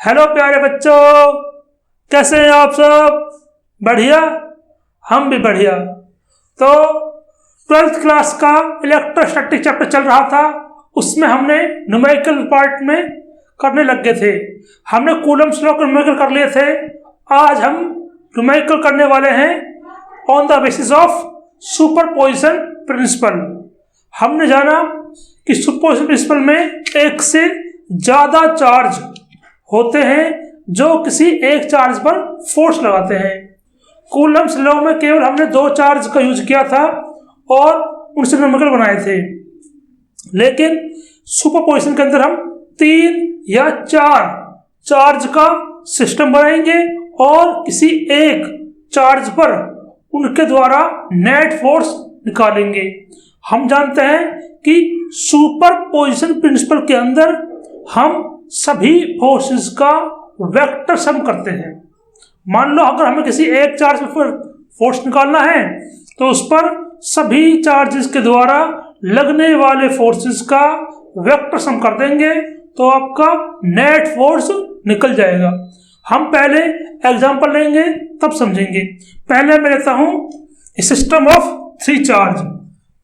Hello प्यारे बच्चों, कैसे हैं आप सब? बढ़िया, हम भी बढ़िया। तो 12th क्लास का इलेक्ट्रोस्टैटिक चैप्टर चल रहा था, उसमें हमने न्यूमेरिकल पार्ट में करने लग गए थे। हमने कूलम्ब्स लॉ के न्यूमेरिकल कर लिए थे। आज हम न्यूमेरिकल करने वाले हैं on the basis of superposition principle. हमने जाना कि सुपरपोजिशन प्रिंसिपल में एक से ज़्यादा चार्ज होते हैं जो किसी एक चार्ज पर फोर्स लगाते हैं। कूलम्ब्स लॉ में केवल हमने 2 चार्ज का यूज किया था और उनसे न्यूमेरिकल बनाए थे, लेकिन सुपरपोजिशन के अंदर हम 3 या 4 चार्ज का सिस्टम बनाएंगे और किसी एक चार्ज पर उनके द्वारा नेट फोर्स निकालेंगे। हम जानते हैं कि सुपरपोजिशन प्रिंसिपल के अंदर हम सभी फोर्सेस का वेक्टर सम करते हैं। मान लो अगर हमें किसी एक चार्ज पर फोर्स निकालना है तो उस पर सभी चार्जेस के द्वारा लगने वाले फोर्सेस का वेक्टर सम कर देंगे तो आपका नेट फोर्स निकल जाएगा। हम पहले एग्जांपल लेंगे तब समझेंगे। पहले मैं लेता हूं सिस्टम ऑफ 3 चार्ज।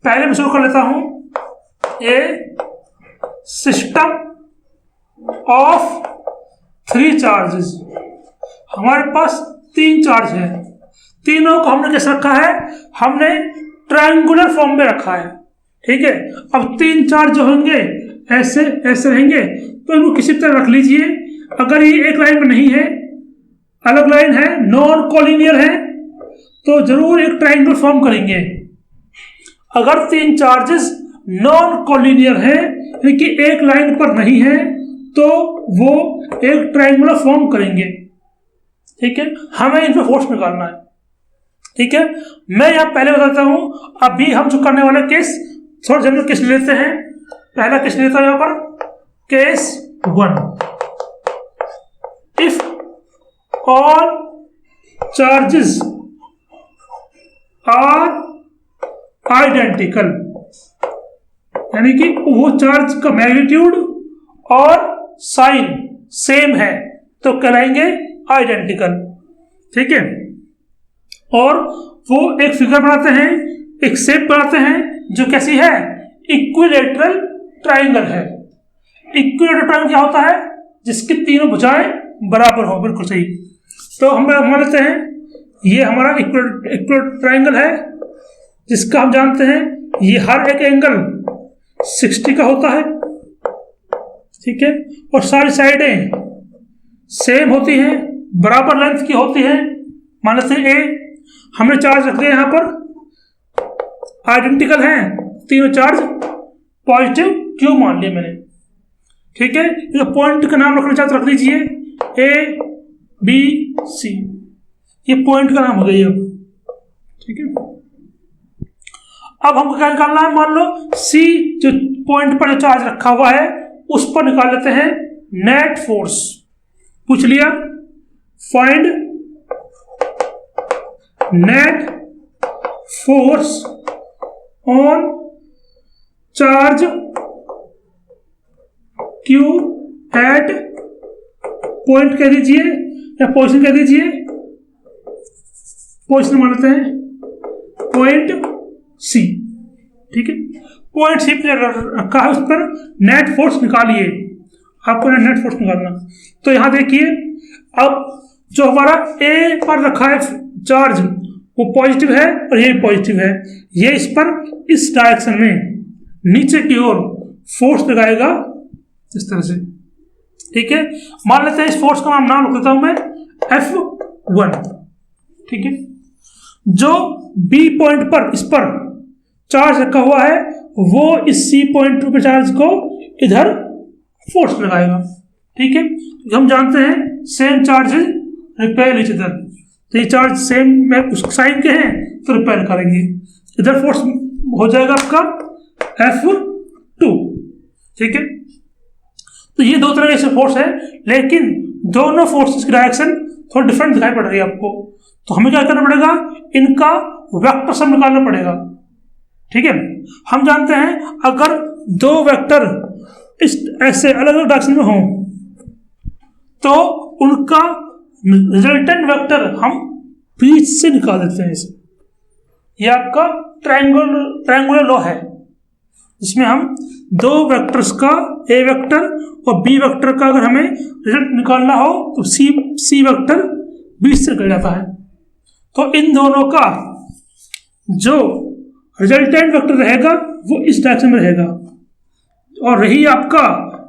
पहले मैं शुरू कर लेता हूं ए सिस्टम ऑफ 3 चार्जेस। हमारे पास 3 चार्ज है, तीनों को हमने कैसे रखा है? हमने ट्रायंगुलर फॉर्म में रखा है। ठीक है, अब 3 चार्ज जो होंगे ऐसे ऐसे रहेंगे तो इनको किसी तरह रख लीजिए। अगर ये एक लाइन में नहीं है, अलग लाइन है, नॉन कोलिनियर है, तो जरूर एक ट्रायंगल फॉर्म करेंगे। अगर 3 चार्जेस नॉन कोलिनियर है यानी कि एक लाइन पर नहीं है तो वो एक ट्रायंगुलर फॉर्म करेंगे। ठीक है, हमें इन पर फोर्स निकालना है। ठीक है, मैं यहां पहले बताता हूं। अभी हम जो करने वाले केस थोड़ा जनरल केस लेते हैं। पहला केस लेता हूं यहां पर, case 1। If all charges are identical, यानी कि वो चार्ज का मैग्नीट्यूड और साइन सेम है तो कहलाएंगे आइडेंटिकल। ठीक है, और वो एक फिगर बनाते हैं, एक शेप बनाते हैं जो कैसी है? इक्विलेटरल ट्रायंगल है। इक्विलेटरल ट्रायंगल क्या होता है? जिसकी तीनों भुजाएं बराबर हो। बिल्कुल सही। तो हम मान लेते हैं ये हमारा इक्विलेटरल ट्रायंगल है, जिसका हम जानते हैं ये हर एक एंगल 60 का होता है। ठीक है, और सारी साइडें सेम होती हैं, बराबर लेंथ की होती हैं। मान लेते हैं ए, हमने चार्ज रख दिया यहाँ पर, आइडेंटिकल हैं तीनों चार्ज, पॉजिटिव क्यू मान लिया मैंने। ठीक है, ये पॉइंट का नाम रखना चाहते रख लीजिए, ए बी सी, ये पॉइंट का नाम हो गया। ठीक है, अब हमको क्या निकालना है? मान लो सी जो पॉइंट पर जो चार्ज रखा हुआ है उस पर निकाल लेते हैं नेट फोर्स। पूछ लिया, find net force on charge Q at point कह दीजिए या पोजिशन कह दीजिए, पोजिशन मान लेते हैं पॉइंट सी। ठीक है, पॉइंट सी पे रखा है, उस पर नेट फोर्स निकालिए। आपको नेट फोर्स निकालना। तो यहां देखिए, अब जो हमारा ए पर रखा है चार्ज वो पॉजिटिव है और ये पॉजिटिव है। ये इस पर इस डायरेक्शन में नीचे की ओर फोर्स लगाएगा इस तरह से। ठीक है, मान लेते हैं इस फोर्स का नाम लिख देता हूं मैं F1। ठीक है, जो बी पॉइंट पर इस पर चार्ज रखा हुआ है वो इस सी पॉइंट पर चार्ज को इधर फोर्स लगाएगा। ठीक है, हम जानते हैं same charges repel each other, तो ये चार्ज सेम में उस साइन के हैं तो रिपेल करेंगे, इधर फोर्स हो जाएगा आपका F2। ठीक है, तो ये 2 तरह के फोर्स है, लेकिन दोनों फोर्सेस की डायरेक्शन थोड़ा डिफरेंट दिखाई पड़ रही है आपको। तो हमें क्या करना पड़ेगा? इनका वेक्टर सम निकालना पड़ेगा। ठीक है, हम जानते हैं अगर 2 वेक्टर इस ऐसे अलग अलग डायरेक्शन में हों तो उनका रिजल्टेंट वेक्टर हम बीच से निकाल देते हैं इसे। ये आपका ट्रायंगुलर लॉ है, जिसमें हम दो वेक्टर्स का ए वेक्टर और बी वेक्टर का अगर हमें रिजल्ट निकालना हो तो सी वेक्टर बीच से निकल जाता है। तो इन दोनों का जो रिजल्टेंट वेक्टर रहेगा वो इस डायरेक्शन में रहेगा, और रही आपका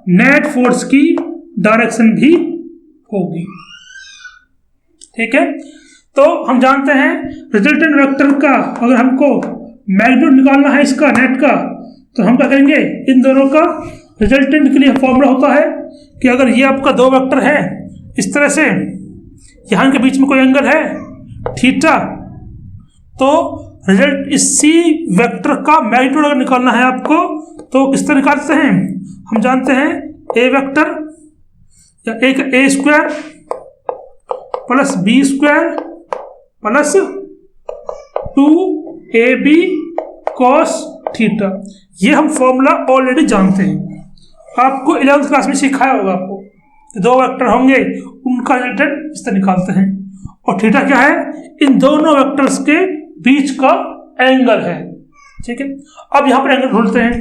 नेट फोर्स की डायरेक्शन भी होगी। ठीक है, तो हम जानते हैं रिजल्टेंट वेक्टर का अगर हमको मैग्नीट्यूड निकालना है इसका नेट का, तो हम क्या करेंगे, इन दोनों का रिजल्टेंट के लिए फॉर्मूला होता है कि अगर ये आपका दो वेक्टर है इस तरह से, यहाँ के बीच में कोई एंगल है थीटा, तो रिजल्ट इस सी वेक्टर का मैग्नीट्यूड अगर निकालना है आपको तो किस तरह निकालते हैं, हम जानते हैं ए वेक्टर या एक A square plus B square plus 2ab cos theta. ये हम फॉर्मूला ऑलरेडी जानते हैं, आपको 11th क्लास में सिखाया होगा आपको। दो वेक्टर होंगे उनका रिजल्टेंट इस तरह निकालते हैं, और थीटा क्या है, इन दोनों वेक्टर्स के बीच का एंगल है। ठीक है, अब यहां पर एंगल ढूंढते हैं।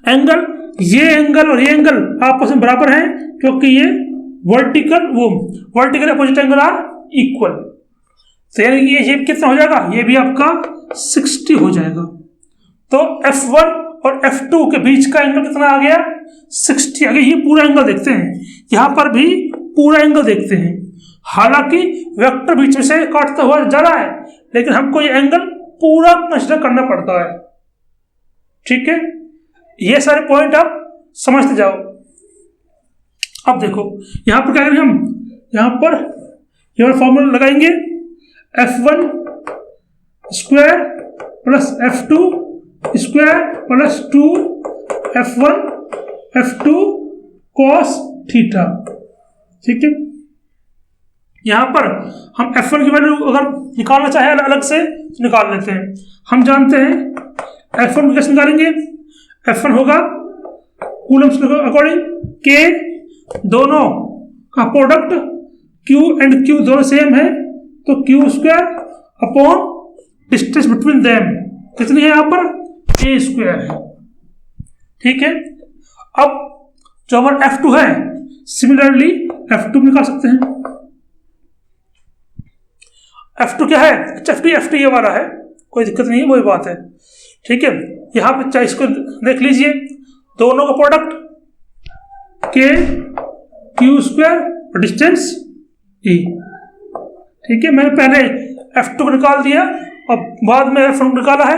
एंगल, ये एंगल और ये एंगल आपस में बराबर है क्योंकि ये vertical opposite angle are equal. तो यानी ये कितना हो जाएगा, ये भी आपका 60 हो जाएगा। तो F1 और F2 के बीच का एंगल कितना आ गया, 60 आ गया। ये पूरा एंगल देखते हैं, यहां पर भी पूरा एंगल देखते हैं। हालांकि वेक्टर बीच में से काटता हुआ जा रहा है, लेकिन हमको ये एंगल पूरा कंसीडर करना पड़ता है। ठीक है, ये सारे पॉइंट आप समझते जाओ। अब देखो यहां पर क्या करेंगे, हम यहां पर ये फॉर्मूला लगाएंगे, F1 square plus F2 square plus 2F1 F2 cos theta. ठीक है, यहां पर हम F1 की वैल्यू अगर निकालना चाहे अलग से तो निकाल लेते हैं। हम जानते हैं F1 को कैसे निकालेंगे, F1 होगा कूलम्स के अकॉर्डिंग K, दोनों का प्रोडक्ट Q एंड Q दोनों सेम है, तो Q square upon distance between them कितनी है, यहाँ पर A स्क्वायर है। ठीक है, अब जो हमारा F2 है सिमिलरली F2 निकाल सकते हैं। F2 क्या है, F2 ये वाला है, कोई दिक्कत नहीं है, वही बात है। ठीक है, यहाँ पे चाहे इसको देख लीजिए, दोनों का प्रोडक्ट K Q स्क्वायर और डिस्टेंस E। ठीक है, मैंने पहले F2 को निकाल दिया और बाद में F1 को निकाला है,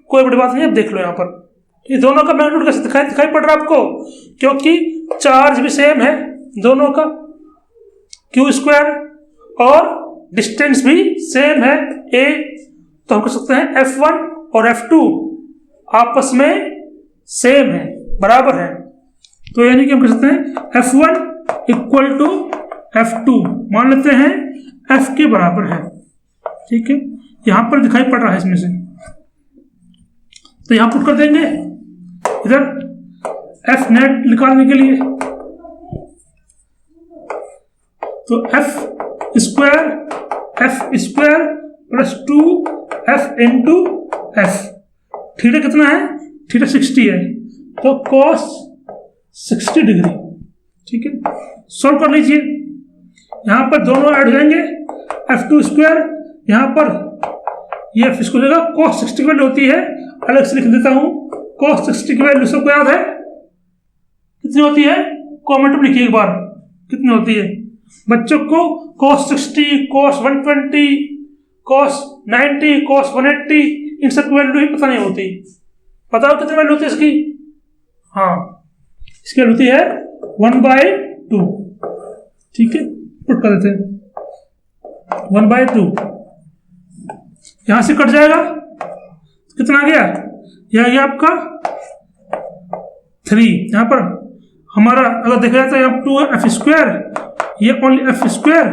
कोई बड़ी बात नहीं है। अब देख लो यहाँ पर ये दोनों का मैग्नीट्यूड कैसे दिखाई पड़ रहा है आपको, क्योंकि चार्ज भी सेम है दोनों का, Q स्क्वायर और डिस्टेंस भी सेम है A। तो हम कह सकते हैं F1 और F2 आपस में सेम है, बराबर है। तो यानी कि हम कह सकते हैं F1 इक्वल टू F2 मान लेते हैं F के बराबर है। ठीक है, यहां पर दिखाई पड़ रहा है इसमें से, तो यहां पुट कर देंगे इधर F नेट निकालने के लिए, तो F square plus 2F into F। Theta कितना है, थीटा 60 है, तो cos 60 डिग्री। ठीक है, सॉल्व कर लीजिए, यहां पर दोनों ऐड हो जाएंगे, F2 स्क्वायर यहां पर ये F इसको देगा, cos 60 की वैल्यू होती है, अलग से लिख देता हूं, cos 60 की वैल्यू सबको याद है कितनी होती है, कमेंट में लिखिए एक बार कितनी होती है बच्चों को। cos 60, cos 120, cos 90, cos 180, इन सब वैल्यू ही पता नहीं होती। पता हो कितनी वैल्यू होती है इसकी, हाँ इसकी वैल्यू होती है 1/2। ठीक है, पुट कर देते हैं 1/2, यहां से कट जाएगा, कितना आ गया, यह आ गया आपका 3। यहां पर हमारा अगर देखा जाए तो यहाँ 2F स्क्वायर, ये ओनली F स्क्वायर,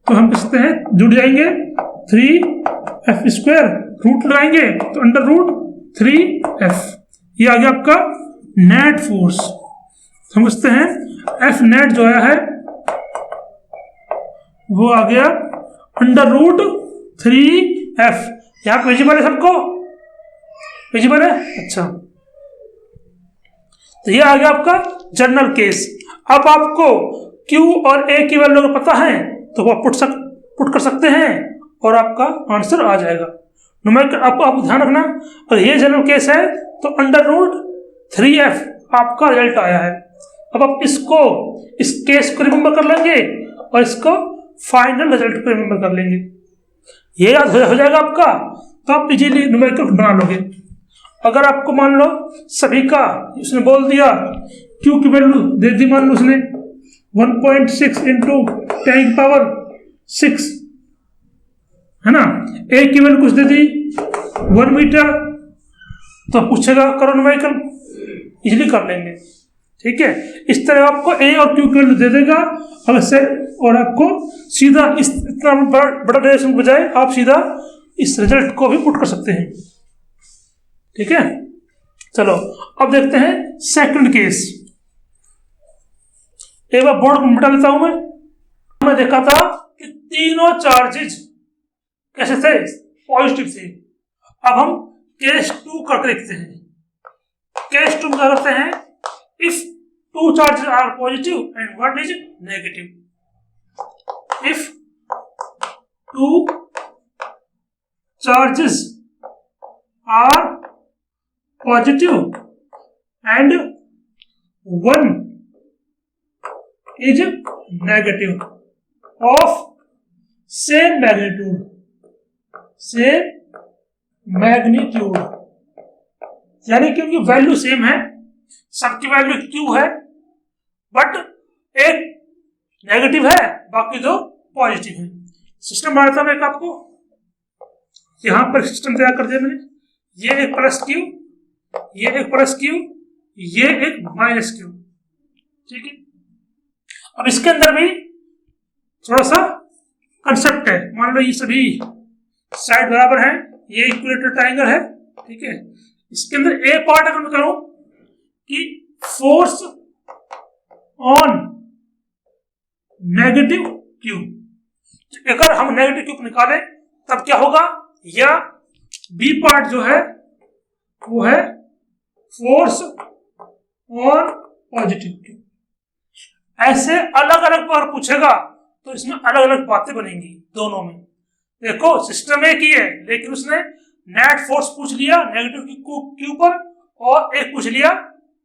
तो हम कह सकते हैं जुड़ जाएंगे 3F स्क्वायर, रूट लगाएंगे तो अंडर रूट 3F। ये आ गया आपका नेट फोर्स। हम कहते हैं F नेट जो आया है वो आ गया √3f। यहाँ पे विजिबल है सबको? विजिबल है? अच्छा, तो ये आ गया आपका जनरल केस। अब आपको Q और A की वैल्यू पता है तो वो पुट कर सकते हैं और आपका आंसर आ जाएगा। न्यूमेरिकल आपको ध्यान रखना, और ये जनरल केस है तो √3f आपका रिजल्ट आया है। अब आप इसको, इस केस को रिमेंबर कर लेंगे और इसको फाइनल रिजल्ट को रिमेंबर कर लेंगे। ये याद हो जाएगा आपका, तो आप इजीली न्यूमेरिकल बना लोगे। अगर आपको मान लो सभी का उसने बोल दिया, Q की वैल्यू दे दी, मान लो उसने 1.6 इंटू 10⁻⁶, है ना, A की वैल्यू कुछ दे दी 1 मीटर, तो पूछेगा करो न्यूमेरिकल, इजीली कर लेंगे। ठीक है, इस तरह आपको A और Q की वैल्यू दे देगा अवश्य, और आपको सीधा इस इतना बड़ा डेरिवेशन के बजाय आप सीधा इस रिजल्ट को भी पुट कर सकते हैं। ठीक है, चलो अब देखते हैं सेकंड केस। एक बार बोर्ड को मिटा लेता हूं मैं देखा था कि तीनों चार्जेज कैसे थे, पॉजिटिव थे। अब हम केस 2 करके देखते हैं। केस 2 में क्या करते हैं, if 2 charges are positive and 1 is negative, if 2 charges are positive and 1 is negative of same magnitude, यानी कि उनकी वैल्यू सेम है, सबकी वैल्यू Q है, बट एक नेगेटिव है बाकी दो पॉजिटिव है। सिस्टम बनाता मैं आपको यहां पर सिस्टम तैयार कर दिया मैंने, ये एक प्लस Q, ये एक प्लस Q, ये एक माइनस Q। ठीक है, अब इसके अंदर भी थोड़ा सा कंसेप्ट है। मान लो ये सभी साइड बराबर है, ये इक्विलेटरल ट्रायंगल है। ठीक है, इसके अंदर ए पार्ट अगर मैं करूं कि फोर्स ऑन नेगेटिव Q, अगर हम नेगेटिव Q निकालें तब क्या होगा, या बी पार्ट जो है वो है फोर्स ऑन पॉजिटिव Q। ऐसे अलग अलग बार पूछेगा तो इसमें अलग अलग बातें बनेंगी दोनों में। देखो सिस्टम एक ही है, लेकिन उसने नेट फोर्स पूछ लिया नेगेटिव Q पर और एक पूछ लिया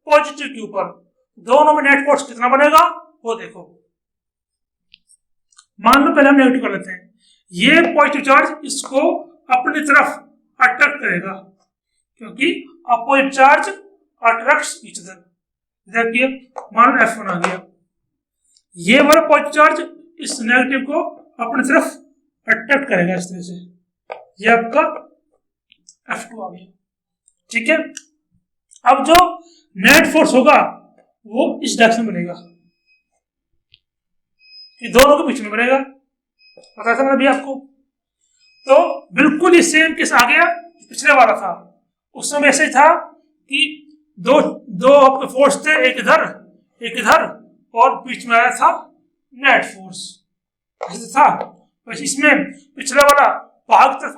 पॉजिटिव Q पर, दोनों में नेट फोर्स कितना बनेगा वो देखो। मान लो पहले हम नेगेटिव कर लेते हैं, ये पॉजिटिव चार्ज इसको अपनी तरफ अट्रैक्ट करेगा क्योंकि opposite charge attracts each other. देखिए मान लो F1 आ गया, ये वाला पॉजिटिव चार्ज इस नेगेटिव को अपनी तरफ अट्रैक्ट करेगा इस तरह से, ये आपका F2 आ गया। ठीक है, अब जो नेट फोर्स होगा वो इस डायरेक्शन में बनेगा, ये दोनों के बीच में बनेगा, पता था अभी आपको। तो बिल्कुल ही सेम केस आ गया पिछले वाला था, उस समय ऐसे ही था कि दो आपके फोर्स थे, एक इधर और बीच में आया था नेट फोर्स, ऐसे था। वैसे इसमें पिछले वाला बाहर की तरफ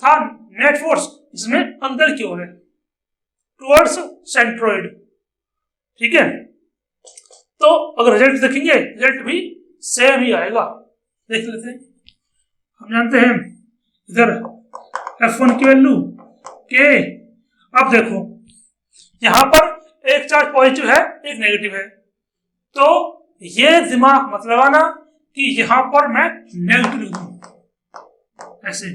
था नेट फोर्स, इसमें अंदर की ओर है टुवर्ड्स सेंट्रोइड। ठीक है, तो अगर रिजल्ट देखेंगे रिजल्ट भी सेम ही आएगा। देख लेते हैं, हम जानते हैं इधर F1 की वैल्यू K। अब देखो यहां पर एक चार्ज पॉजिटिव है एक नेगेटिव है, तो ये दिमाग मत लगाना कि यहां पर मैं नेगेटिव लिख दूं, ऐसे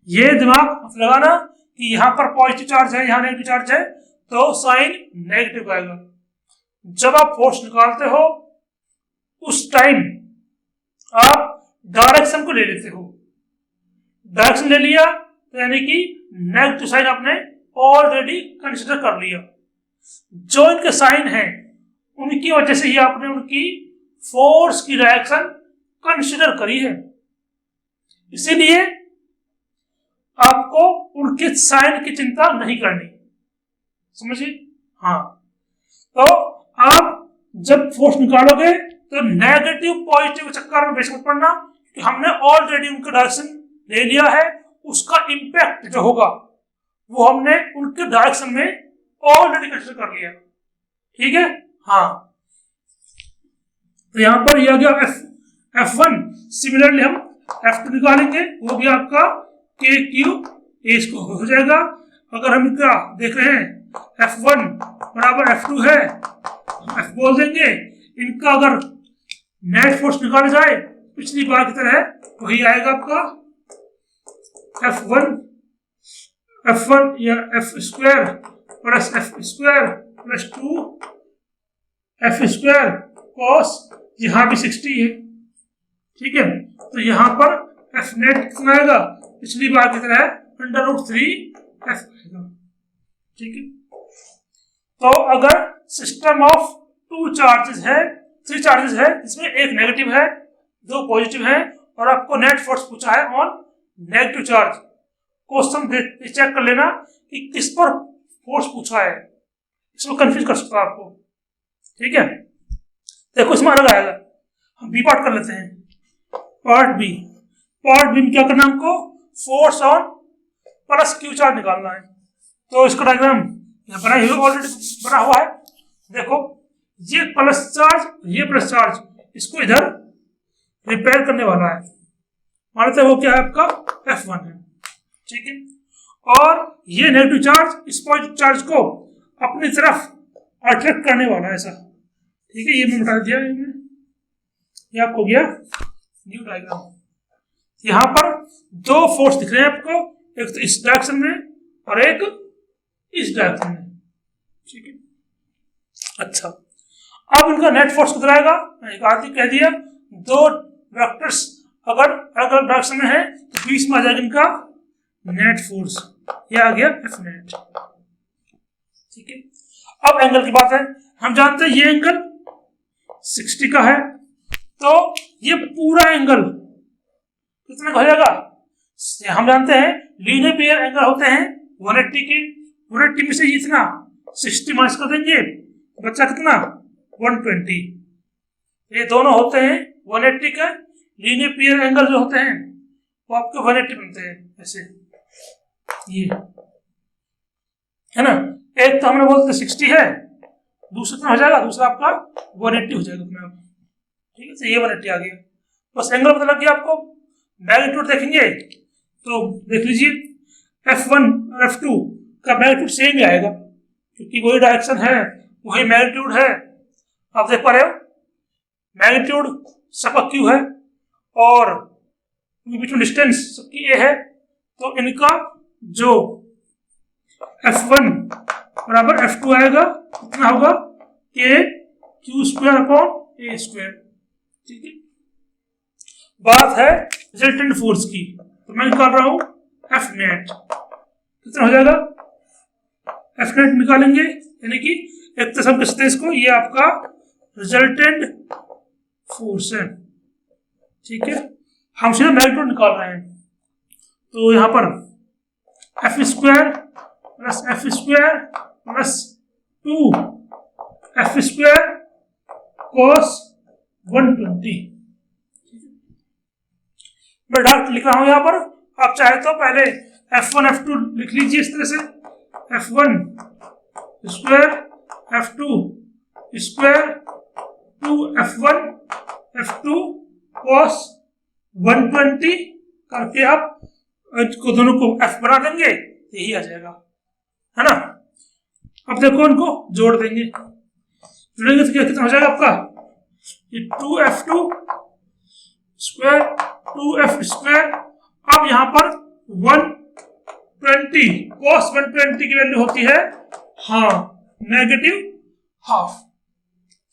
ये दिमाग मत लगाना कि यहां पर पॉजिटिव चार्ज है यहां नेगेटिव चार्ज है तो साइन नेगेटिव आएगा। जब आप फोर्स निकालते हो उस टाइम आप डायरेक्शन को ले लेते हो, डायरेक्शन ले लिया तो यानी कि नेगेटिव साइन आपने ऑलरेडी कंसीडर कर लिया। जो इनके साइन है उनकी वजह से ही आपने उनकी फोर्स की डायरेक्शन कंसीडर करी है, इसीलिए आपको उनके साइन की चिंता नहीं करनी, समझिए। हाँ, तो आप जब फोर्स निकालोगे तो नेगेटिव पॉजिटिव के चक्कर में बेशक मत पड़ना, कि हमने ऑलरेडी उनका डायरेक्शन ले लिया है, उसका इम्पैक्ट जो होगा वो हमने उनके डायरेक्शन में ऑलरेडी कंसिडर कर लिया। ठीक है, हाँ। तो यहां पर यह गया F1। सिमिलरली हम F2 निकालेंगे, वो भी आपका KQ A स्क्वायर हो जाएगा। अगर हम इनका देख रहे हैं F1 बराबर F2 है, F बोल देंगे। इनका अगर नेट फोर्स निकाला जाए पिछली बार की तरह वही आएगा आपका F1 या F square plus F square plus 2 F square cos, यहाँ भी 60 है। ठीक है, तो यहाँ पर F नेट कितना आएगा, पिछली बार की तरह √3 F आएगा। ठीक है, तो अगर सिस्टम ऑफ 3 चार्जेस है, इसमें एक नेगेटिव है, 2 पॉजिटिव है, और आपको नेट फोर्स पूछा है on negative charge, question check कर लेना कि किस पर फोर्स पूछा है, इसमें कंफ्यूज कर सकता है आपको। ठीक है, देखो इसमें अलग आएगा। हम बी पार्ट कर लेते हैं। पार्ट बी में क्या करना है हमको, force on plus Q charge निकालना है। तो इसका डायग्राम ऑलरेडी बना हुआ है। देखो ये प्लस चार्ज, ये प्लस चार्ज, इसको इधर रिपेयर करने वाला है। मानते वो क्या है आपका F1 है। ठीक है, और ये नेगेटिव चार्ज इस पॉजिटिव चार्ज को अपनी तरफ अट्रैक्ट करने वाला है ऐसा। ठीक है, ये मैं बता दिया, ये आपको गया न्यू डायग्राम। यहाँ पर 2 फोर्स दिख रहे हैं आपको, एक तो इस डायरेक्शन में और एक इस डायरेक्शन में। ठीक है, अच्छा, अब इनका नेट फोर्स कितना आएगा, मैंने आदमी कह दिया, 2 वेक्टर्स अगर अलग अलग डायरेक्शन में है तो बीच में आ जाएगा इनका नेट फोर्स, यह आ गया F नेट। ठीक है, अब एंगल की बात है। हम जानते हैं ये एंगल 60 का है, तो ये पूरा एंगल कितना हो जाएगा, हम जानते हैं लीनियर पेयर एंगल होते हैं 180 के। 180 में से इतना 60 माइनस कर देंगे, बच्चा कितना 120। ये दोनों होते हैं 180 का। लीनियर पेयर एंगल जो होते हैं वो आपके 180 बनते हैं, ऐसे ये है ना। एक तो हमने बोलते 60 है, दूसरा कितना हो जाएगा, दूसरा आपका 180 हो जाएगा अपने आप। ठीक है, तो ये 180 आ गया। बस एंगल पता लग गया आपको। मैग्नीट्यूड देखेंगे तो देख लीजिए F1 और F2 का मैग्नीट्यूड सेम ही आएगा, क्योंकि वही डायरेक्शन है, वही मैग्नीट्यूड है। आप देख पा रहे हो, मैग्नीट्यूड सबका Q है और बीच में डिस्टेंस सबकी A है। तो इनका जो F1 बराबर F2 आएगा, कितना होगा KQ square upon A square. ठीक है, बात है रिजल्टेंट फोर्स की, तो मैं निकाल रहा हूं F नेट। कितना हो जाएगा, F नेट निकालेंगे, यानी कि एक तरह से हम कहते हैं इसको, ये आपका रिजल्टेंट फोर्स है। ठीक है, हम सीधा मैग्नीट्यूड निकाल रहे हैं, तो यहां पर F square plus F square plus 2 F square cos 120। मैं डायरेक्ट लिख रहा हूं यहां पर, आप चाहे तो पहले F1 F2 लिख लीजिए इस तरह से, F1 square F2 square 2F1 F2 cos 120 करके आप को दोनों को F बना देंगे, यही आ जाएगा, है ना। अब देखो इनको जोड़ देंगे, जोड़ेंगे तो क्या कितना हो जाएगा आपका, ये 2F2 स्क्वायर 2F स्क्वायर। अब यहां पर 120 cos 120 की वैल्यू होती है नेगेटिव हाफ।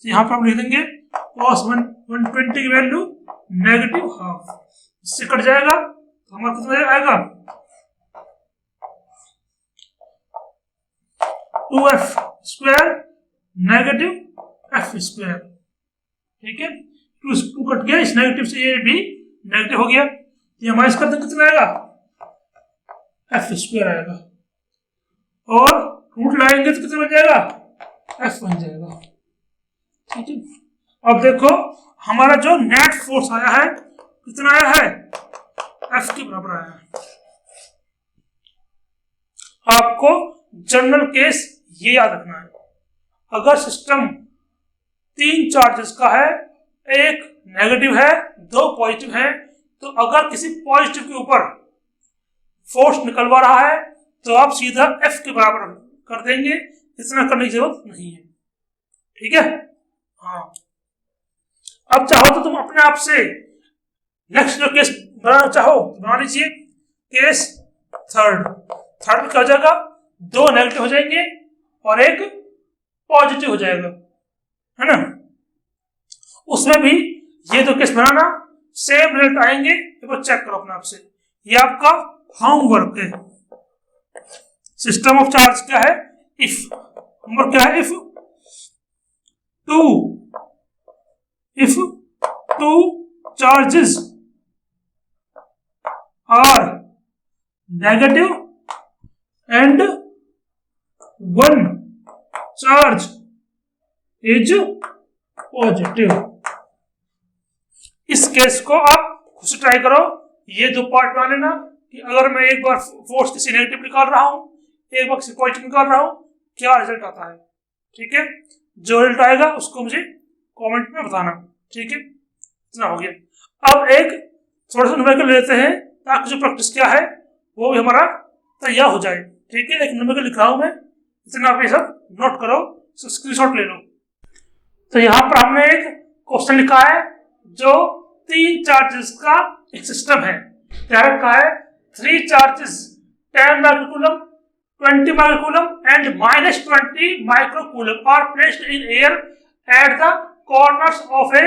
यहां पर हम लिख देंगे cos 120 की वैल्यू नेगेटिव हाफ। इससे कट जाएगा तो हमारा कितना आएगा 2F square negative F square. ठीक है, 2 कट गया, इस नेगेटिव से ये भी नेगेटिव हो गया, ये हमारे इसका कितना आएगा F स्क्वायर आएगा, और रूट लाएंगे तो कितना बन जाएगा F बन जाएगा। ठीक है, अब देखो हमारा जो नेट फोर्स आया है कितना आया है, F के बराबर आया है। आपको जनरल केस ये याद रखना है, अगर सिस्टम 3 चार्जेस का है, एक नेगेटिव है 2 पॉजिटिव है, तो अगर किसी पॉजिटिव के ऊपर फोर्स निकलवा रहा है तो आप सीधा F के बराबर कर देंगे, इतना करने की जरूरत नहीं है। ठीक है, हाँ। अब चाहो तो तुम अपने आप से नेक्स्ट जो केस बनाना चाहो बना लीजिए। केस थर्ड में क्या हो जाएगा, 2 नेगेटिव हो जाएंगे और एक पॉजिटिव हो जाएगा, है ना। उसमें भी ये 2 केस बनाना, सेम रिजल्ट आएंगे, तो चेक करो अपने आप से। ये आपका होमवर्क है। सिस्टम ऑफ चार्ज क्या है, इफ होमवर्क क्या है, if two charges are negative and 1 charge is positive. इस केस को आप खुद से ट्राई करो। ये 2 पार्ट बना लेना कि अगर मैं एक बार फोर्स किसी नेगेटिव निकाल रहा हूं, एक बार किसी पॉजिटिव निकाल रहा हूं, क्या रिजल्ट आता है। ठीक है, जो रिजल्ट आएगा उसको मुझे कमेंट में बताना। ठीक है, इतना हो गया। अब एक थोड़ा सा न्यूमेरिकल लेते हैं ताकि जो प्रैक्टिस क्या है वो भी हमारा तैयार हो जाए। ठीक है, एक न्यूमेरिकल लिख रहा हूं मैं, इतना आप ये सब नोट करो, स्क्रीनशॉट ले लो। तो यहाँ पर हमने एक क्वेश्चन लिखा है जो 3 चार्जेस का एक सिस्टम है। क्या रखा है, 3 charges 10 microcoulomb, 20 microcoulomb and -20 microcoulomb are placed in air at the corners of a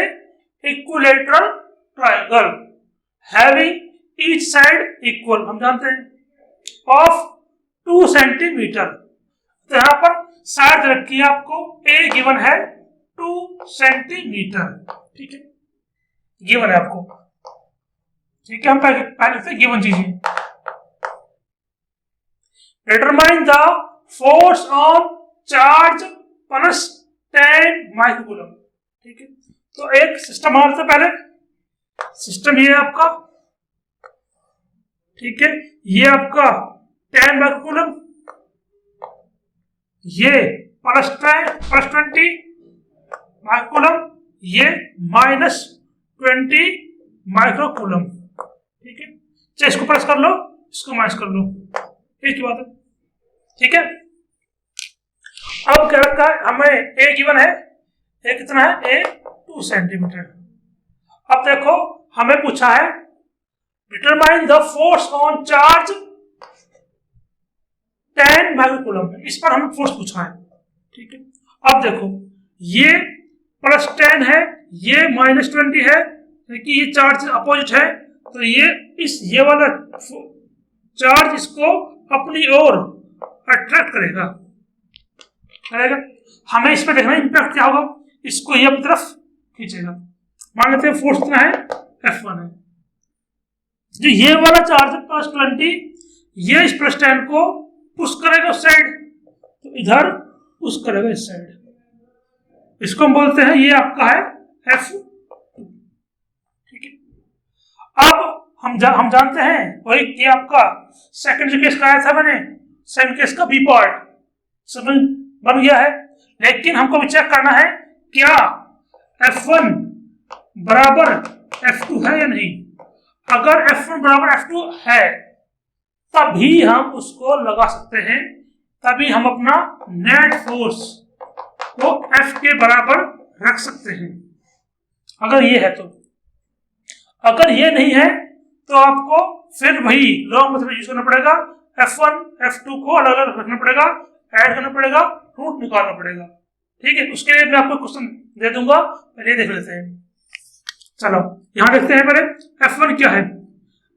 equilateral triangle having each side equal, हम जानते हैं, ऑफ 2 सेंटीमीटर। तो यहाँ पर साइड रखी है आपको, ए गिवन है 2 सेंटीमीटर। ठीक है, गिवन है आपको। ठीक है, हम पहले से गिवन चीजें। Determine the force on charge plus 10 microcoulomb. ठीक है, तो एक सिस्टम हमारे पहले सिस्टम ये है आपका। ठीक है, ये आपका 10 माइक्रोकूलम, ये +20 माइक्रोकूलम, ये -20 माइक्रोकूलम। ठीक है, चाहे इसको प्लस कर लो, इसको माइनस कर लो, एक ही बात है। ठीक है, अब क्या रखा है, हमें ए गिवन है, ए कितना है, ए 2 सेंटीमीटर। अब देखो हमें पूछा है determine the force on charge 10 microcoulomb, इस पर हमें फोर्स पूछा है। ठीक है, अब देखो ये +10 है, ये -20 है, क्योंकि ये चार्ज अपोजिट है, तो ये वाला चार्ज इसको अपनी ओर अट्रैक्ट करेगा। हमें इस पर देखना इंपैक्ट क्या होगा, इसको ये अपनी तरफ खींचेगा। मान लेते हैं फोर्स कितना है, F1 है। जो ये वाला चार्ज है +20, ये इस +10 को पुश करेगा उस साइड, तो इधर पुश करेगा इस साइड। इसको हम बोलते हैं, ये आपका है F2। ठीक है, अब हम जानते हैं वही कि आपका सेकंड जो केस कराया था मैंने, सेकंड केस का बी पार्ट समझ बन गया है। लेकिन हमको भी चेक करना है क्या F1 बराबर F2 है या नहीं। अगर F1 बराबर F2 है तभी हम उसको लगा सकते हैं, तभी हम अपना नेट फोर्स को F के बराबर रख सकते हैं, अगर ये है तो। अगर ये नहीं है तो आपको फिर वही लॉन्ग मेथड यूज करना पड़ेगा, F1 F2 को अलग अलग रखना पड़ेगा, ऐड करना पड़ेगा, रूट निकालना पड़ेगा। ठीक है, उसके लिए मैं आपको क्वेश्चन दे दूंगा, पहले देख लेते हैं। चलो यहां देखते हैं पहले F1 क्या है।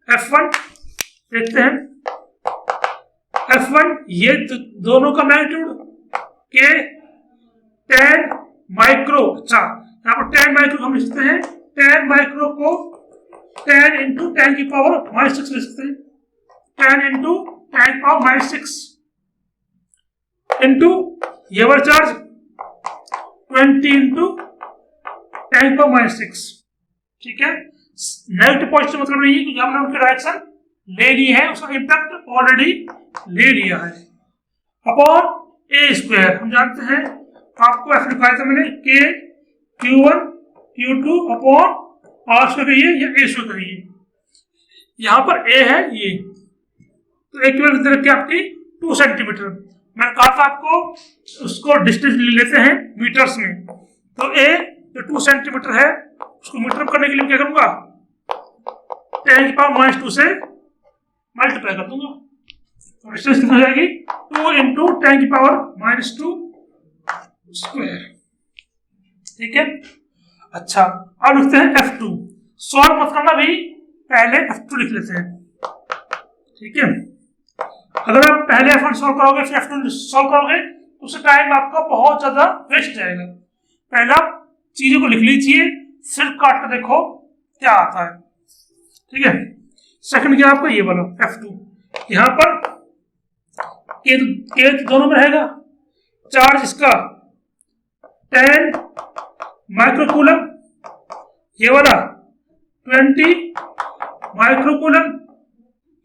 F1 देखते हैं, F1 ये दोनों का मैग्नीट्यूड के 10 माइक्रो। अच्छा, यहाँ पर 10 माइक्रो हम लिख सकते हैं, 10 माइक्रो को 10 × 10 की पावर -6 लिख सकते हैं, 10 × 10 की पावर -6 इंटू ये वाला चार्ज 20 × 10⁻⁶, ठीक है। नेगेटिव पॉजिटिव मतलब नहीं है क्योंकि हमने उनकी डायरेक्शन ले ली है, उसका इम्पैक्ट ऑलरेडी ले लिया है। अपॉन a², हम जानते हैं आपको एफ लिखवाया था मैंने, k q1 q2 upon r² कहिए या a² कहिए, यहाँ पर a है ये, तो एक दे रखी आपकी 2 सेंटीमीटर। मैंने कहा था आपको उसको डिस्टेंस ले लेते हैं मीटर्स में, तो a जो 2 सेंटीमीटर है उसको मीटर करने के लिए क्या करूंगा, 10⁻² से मल्टीप्लाई कर दूंगा, तो डिस्टेंस कितना हो जाएगी 2 इंटू 10⁻² स्क्वायर, ठीक है। अच्छा अब लिखते हैं F2, सॉल्व मत करना भी, पहले F2 लिख लेते हैं, ठीक है। अगर आप पहले F1 सॉल्व करोगे फिर F2 सॉल्व करोगे तो उससे टाइम आपका बहुत ज्यादा वेस्ट जाएगा। पहला चीजों को लिख लीजिए, फिर काट कर देखो क्या आता है, ठीक है। सेकंड क्या आपका ये वाला F2, यहाँ पर के दोनों में रहेगा, चार्ज इसका 10 माइक्रोकूलम, ये वाला 20 माइक्रोकूलम,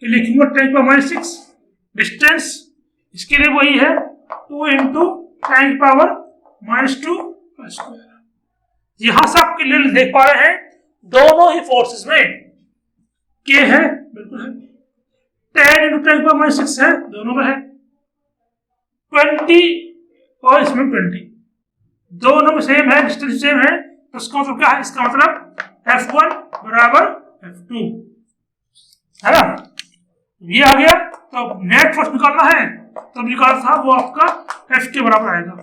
लिखूंगा 10⁻⁶। डिस्टेंस इसके लिए वही है 2 इंटू 10⁻² स्क्वायर। यहां से आप क्लियर देख पा रहे हैं दोनों ही फोर्सेस में के है, बिल्कुल है, 10 इंटू 10⁻⁶ है, दोनों में है, 20 और इसमें 20, दोनों में सेम है, डिस्टेंस सेम है, तो इसका मतलब क्या है, इसका मतलब F1 बराबर F2 है ना। ये आ गया, तो नेट फोर्स निकालना है, तो निकाला था वो आपका F के बराबर आएगा।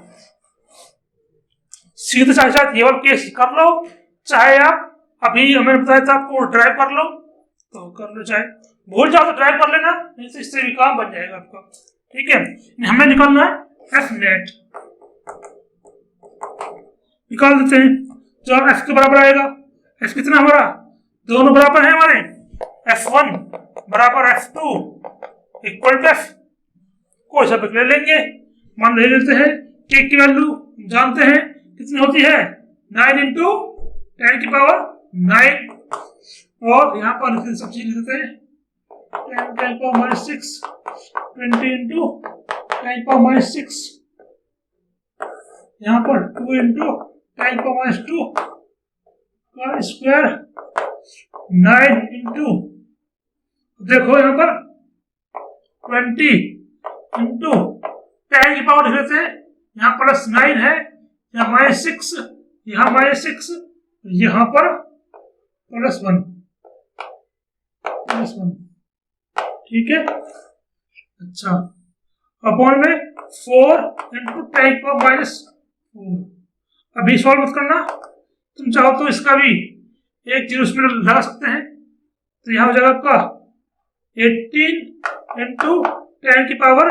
सीधे चाहे ये वाला केस कर लो, चाहे आप अभी मैंने बताया था आपको ड्राइव कर लो तो कर लो, चाहे भूल जाओ तो ड्राइव कर लेना, नहीं तो इससे भी काम बन जाएगा आपका, ठीक है। हमें निकालना है F नेट, निकाल देते हैं, जो F के बराबर आएगा, F कितना हमारा, दोनों बराबर है हमारे, F1 बराबर F2 इक्वल टू F, कोई सा ले लेंगे, मान ले लेते हैं K की वैल्यू जानते हैं कितनी होती है, 9 इंटू 10⁹, और यहाँ पर सब चीज लिखते हैं 10⁻⁶, 20 इंटू 10⁻⁶, यहाँ पर 2 इंटू 10⁻² का स्क्वायर, 9 इंटू देखो यहाँ पर 20 इंटू 10 की पावर लिख लेते हैं, यहाँ +9 है, यहाँ -6, यहाँ -6, यहाँ पर +1, ठीक है। अच्छा अपॉन में 4 इंटू 10⁻⁴, अभी सॉल्व मत करना, तुम चाहो तो इसका भी एक जीरो उसमें लगा सकते हैं, तो यहाँ हो जाएगा आपका 18 इंटू 10 की पावर,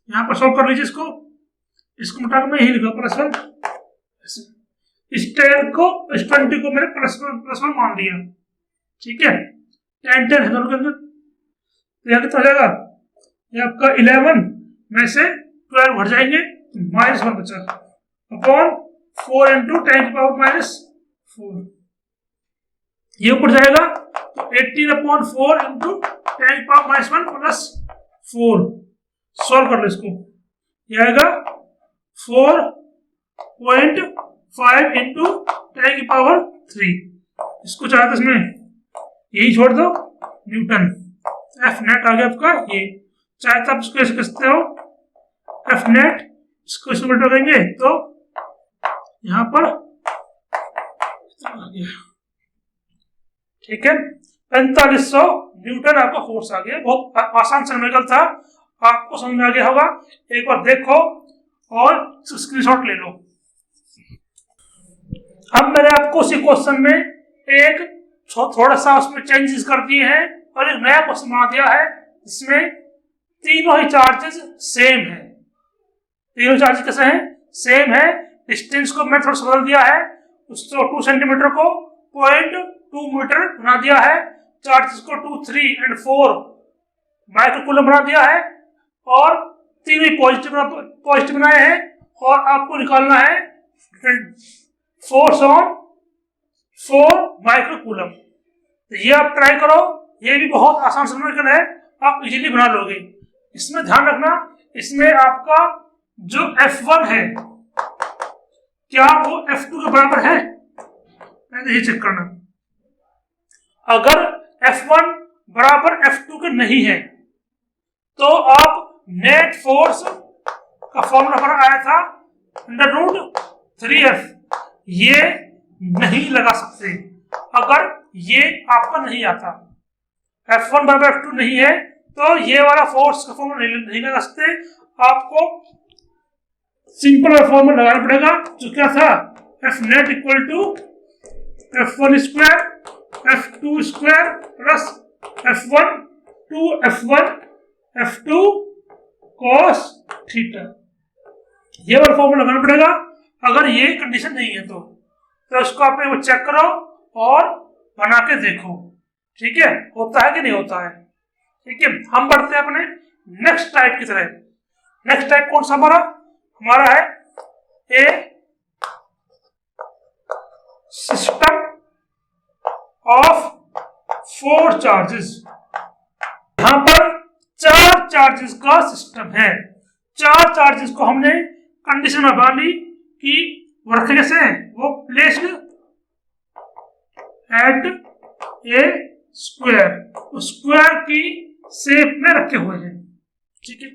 यहाँ पर सॉल्व कर लीजिए इसको मिटाकर मैं यही लिखा +1, इस 10 को इस 20 को मैंने +1 मान लिया, ठीक है। 10 10 है दोनों के अंदर, तो यहाँ कितना हो जाएगा, ये आपका 11 में से 12 घट जाएंगे, -1 बचा, अपॉन 4 इंटू 10 की पावर -4, ये ऊपर जाएगा तो 18/4 इंटू 10 की पावर -1 +4, सॉल्व कर लो इसको, ये आएगा 4.5 इंटू 10 की पावर 3, इसको चाहे तो इसमें यही छोड़ दो, न्यूटन, F नेट आ गया आपका ये, चाहे तो आप इसको ऐसे कहते हो F नेट, इसको इसमें उल्टा करेंगे तो यहाँ पर आ गया, ठीक है, 4500 न्यूटन आपका फोर्स आ गया। बहुत आसान सिंपल था, आपको समझ में आ गया होगा, एक बार देखो और स्क्रीनशॉट ले लो। अब मैंने आपको उसी क्वेश्चन में एक थोड़ा सा उसमें चेंजेस कर दिए हैं और एक नया क्वेश्चन बना दिया है, इसमें तीनों ही चार्जेस सेम है, तीनों चार्जेस कैसे हैं, सेम है। डिस्टेंस को मैं थोड़ा सा बदल दिया है, उसको 2 सेंटीमीटर को 0.2 मीटर बना दिया है, चार्जेस को 2, 3 और 4 माइक्रोकूलम बना दिया है, और तीनों पॉजिटिव बनाए हैं, और आपको निकालना है फोर्स ऑन 4 माइक्रोकूलम। तो ये आप ट्राई करो, ये भी बहुत आसान समीकरण है, आप इजीली बना लोगे। इसमें ध्यान रखना, इसमें आपका जो F1 है क्या वो F2 के बराबर है, ये चेक करना। अगर F1 बराबर F2 के नहीं है तो आप नेट फोर्स का फॉर्मूला पर आया था √3F, ये नहीं लगा सकते। अगर ये आपका नहीं आता, F1 बराबर F2 नहीं है, तो ये वाला फोर्स का फॉर्मूला नहीं लगा सकते। आपको सिंपल फॉर्मूला लगाना पड़ेगा, जो क्या था, F net equal to F1 square F2 square plus F1 two F1 F2 cos theta. ये वाला फॉर्मूला लगाना पड़ेगा। अगर ये कंडीशन नहीं है तो इसको आप एक बार चेक करो और बना के देखो, ठीक है, होता है कि नहीं होता है। ठीक है, हम बढ़ते हैं अपने नेक्स्ट टाइप की तरह। नेक्स्ट टाइप कौन सा हमारा है ए सिस्टम ऑफ 4 चार्जेस। यहां पर 4 चार्जेस का सिस्टम है। 4 चार्जेस को हमने कंडीशन में बना ली कि वो रखे कैसे हैं, वो placed at A square, square की शेप में रखे हुए हैं। ठीक है,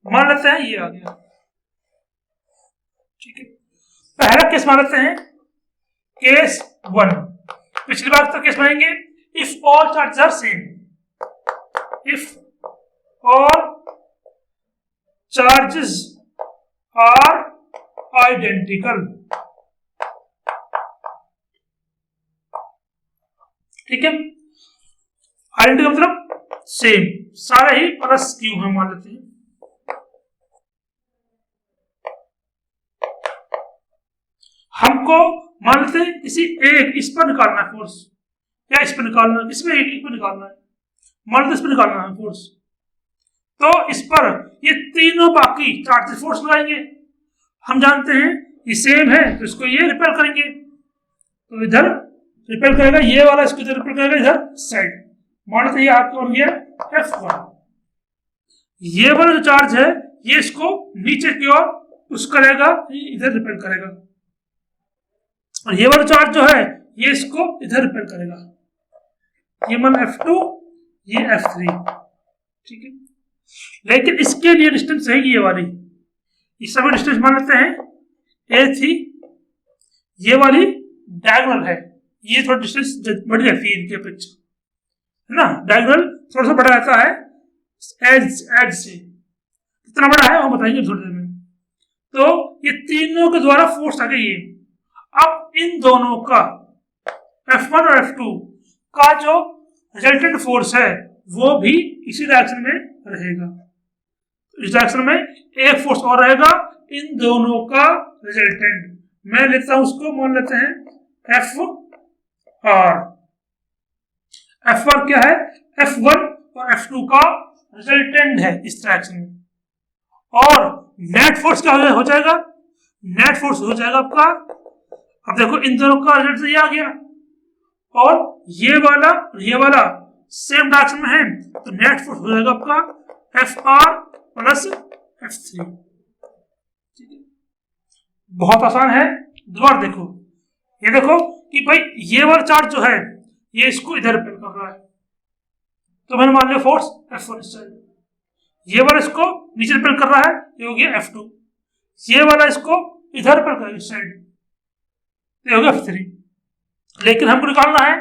मान लेते हैं ये आ गया। ठीक है, पहला केस मान लेते हैं केस 1। पिछली बार तो केस बनाएंगे if all charges are same, if all charges are identical। ठीक है, आइडेंटिकल मतलब सेम, सारे ही प्लस क्यू है मान लेते हैं। हमको मान लेते हैं किसी एक इस पर निकालना है फोर्स, या इस पर निकालना है, इसमें एक पर निकालना है, मान लेते इस पर निकालना है फोर्स। तो इस पर ये तीनों बाकी चार्जेस फोर्स लगाएंगे। हम जानते हैं ये सेम है तो इसको ये रिपेल करेंगे, तो इधर रिपेल करेगा ये वाला, इसको इधर रिपेल करेगा इधर साइड। मान लेते ये आपको हो गया F1। ये वाला जो चार्ज है ये इसको नीचे की ओर पुश करेगा, इधर रिपेल करेगा, और ये वाला चार्ज जो है ये इसको इधर रिपेल करेगा। ये मान F2, ये F3। ठीक है, लेकिन इसके लिए डिस्टेंस है ये वाली, इस समय डिस्टेंस मान लेते हैं A थी, ये वाली डायगोनल है, ये थोड़ा डिस्टेंस बड़ी रहती है इनके अपेक्षा, है ना। डायगोनल थोड़ा सा बड़ा रहता है एज से, कितना बड़ा है वो बताएंगे थोड़ी देर में। तो ये तीनों के द्वारा फोर्स आ गई है। अब इन दोनों का F1 और F2 का जो रिजल्टेंट फोर्स है वो भी इसी डायरेक्शन में रहेगा। इस डायरेक्शन में एक फोर्स और रहेगा, इन दोनों का रिजल्टेंट मैं लेता हूं, उसको मान लेते हैं FR। FR क्या है, F1 और F2 का रिजल्टेंट है इस डायरेक्शन में। और नेट फोर्स क्या हो जाएगा, नेट फोर्स हो जाएगा आपका, अब देखो इन दोनों का रिजल्ट ये आ गया, और ये वाला सेम डायरेक्शन में है, तो नेट फोर्स हो जाएगा आपका FR प्लस F3। ठीक है, बहुत आसान है। दोबारा देखो, ये देखो कि भाई ये वाला चार्ज जो है ये इसको इधर रिपेल कर रहा है, तो मैंने मान लिया फोर्स F1 इस साइड, ये वाला इसको नीचे रिपेल कर रहा है, ये हो गया F2, ये वाला इसको इधर रिपेल कर रहा है इस साइड, ये हो गया F3। लेकिन हमको निकालना है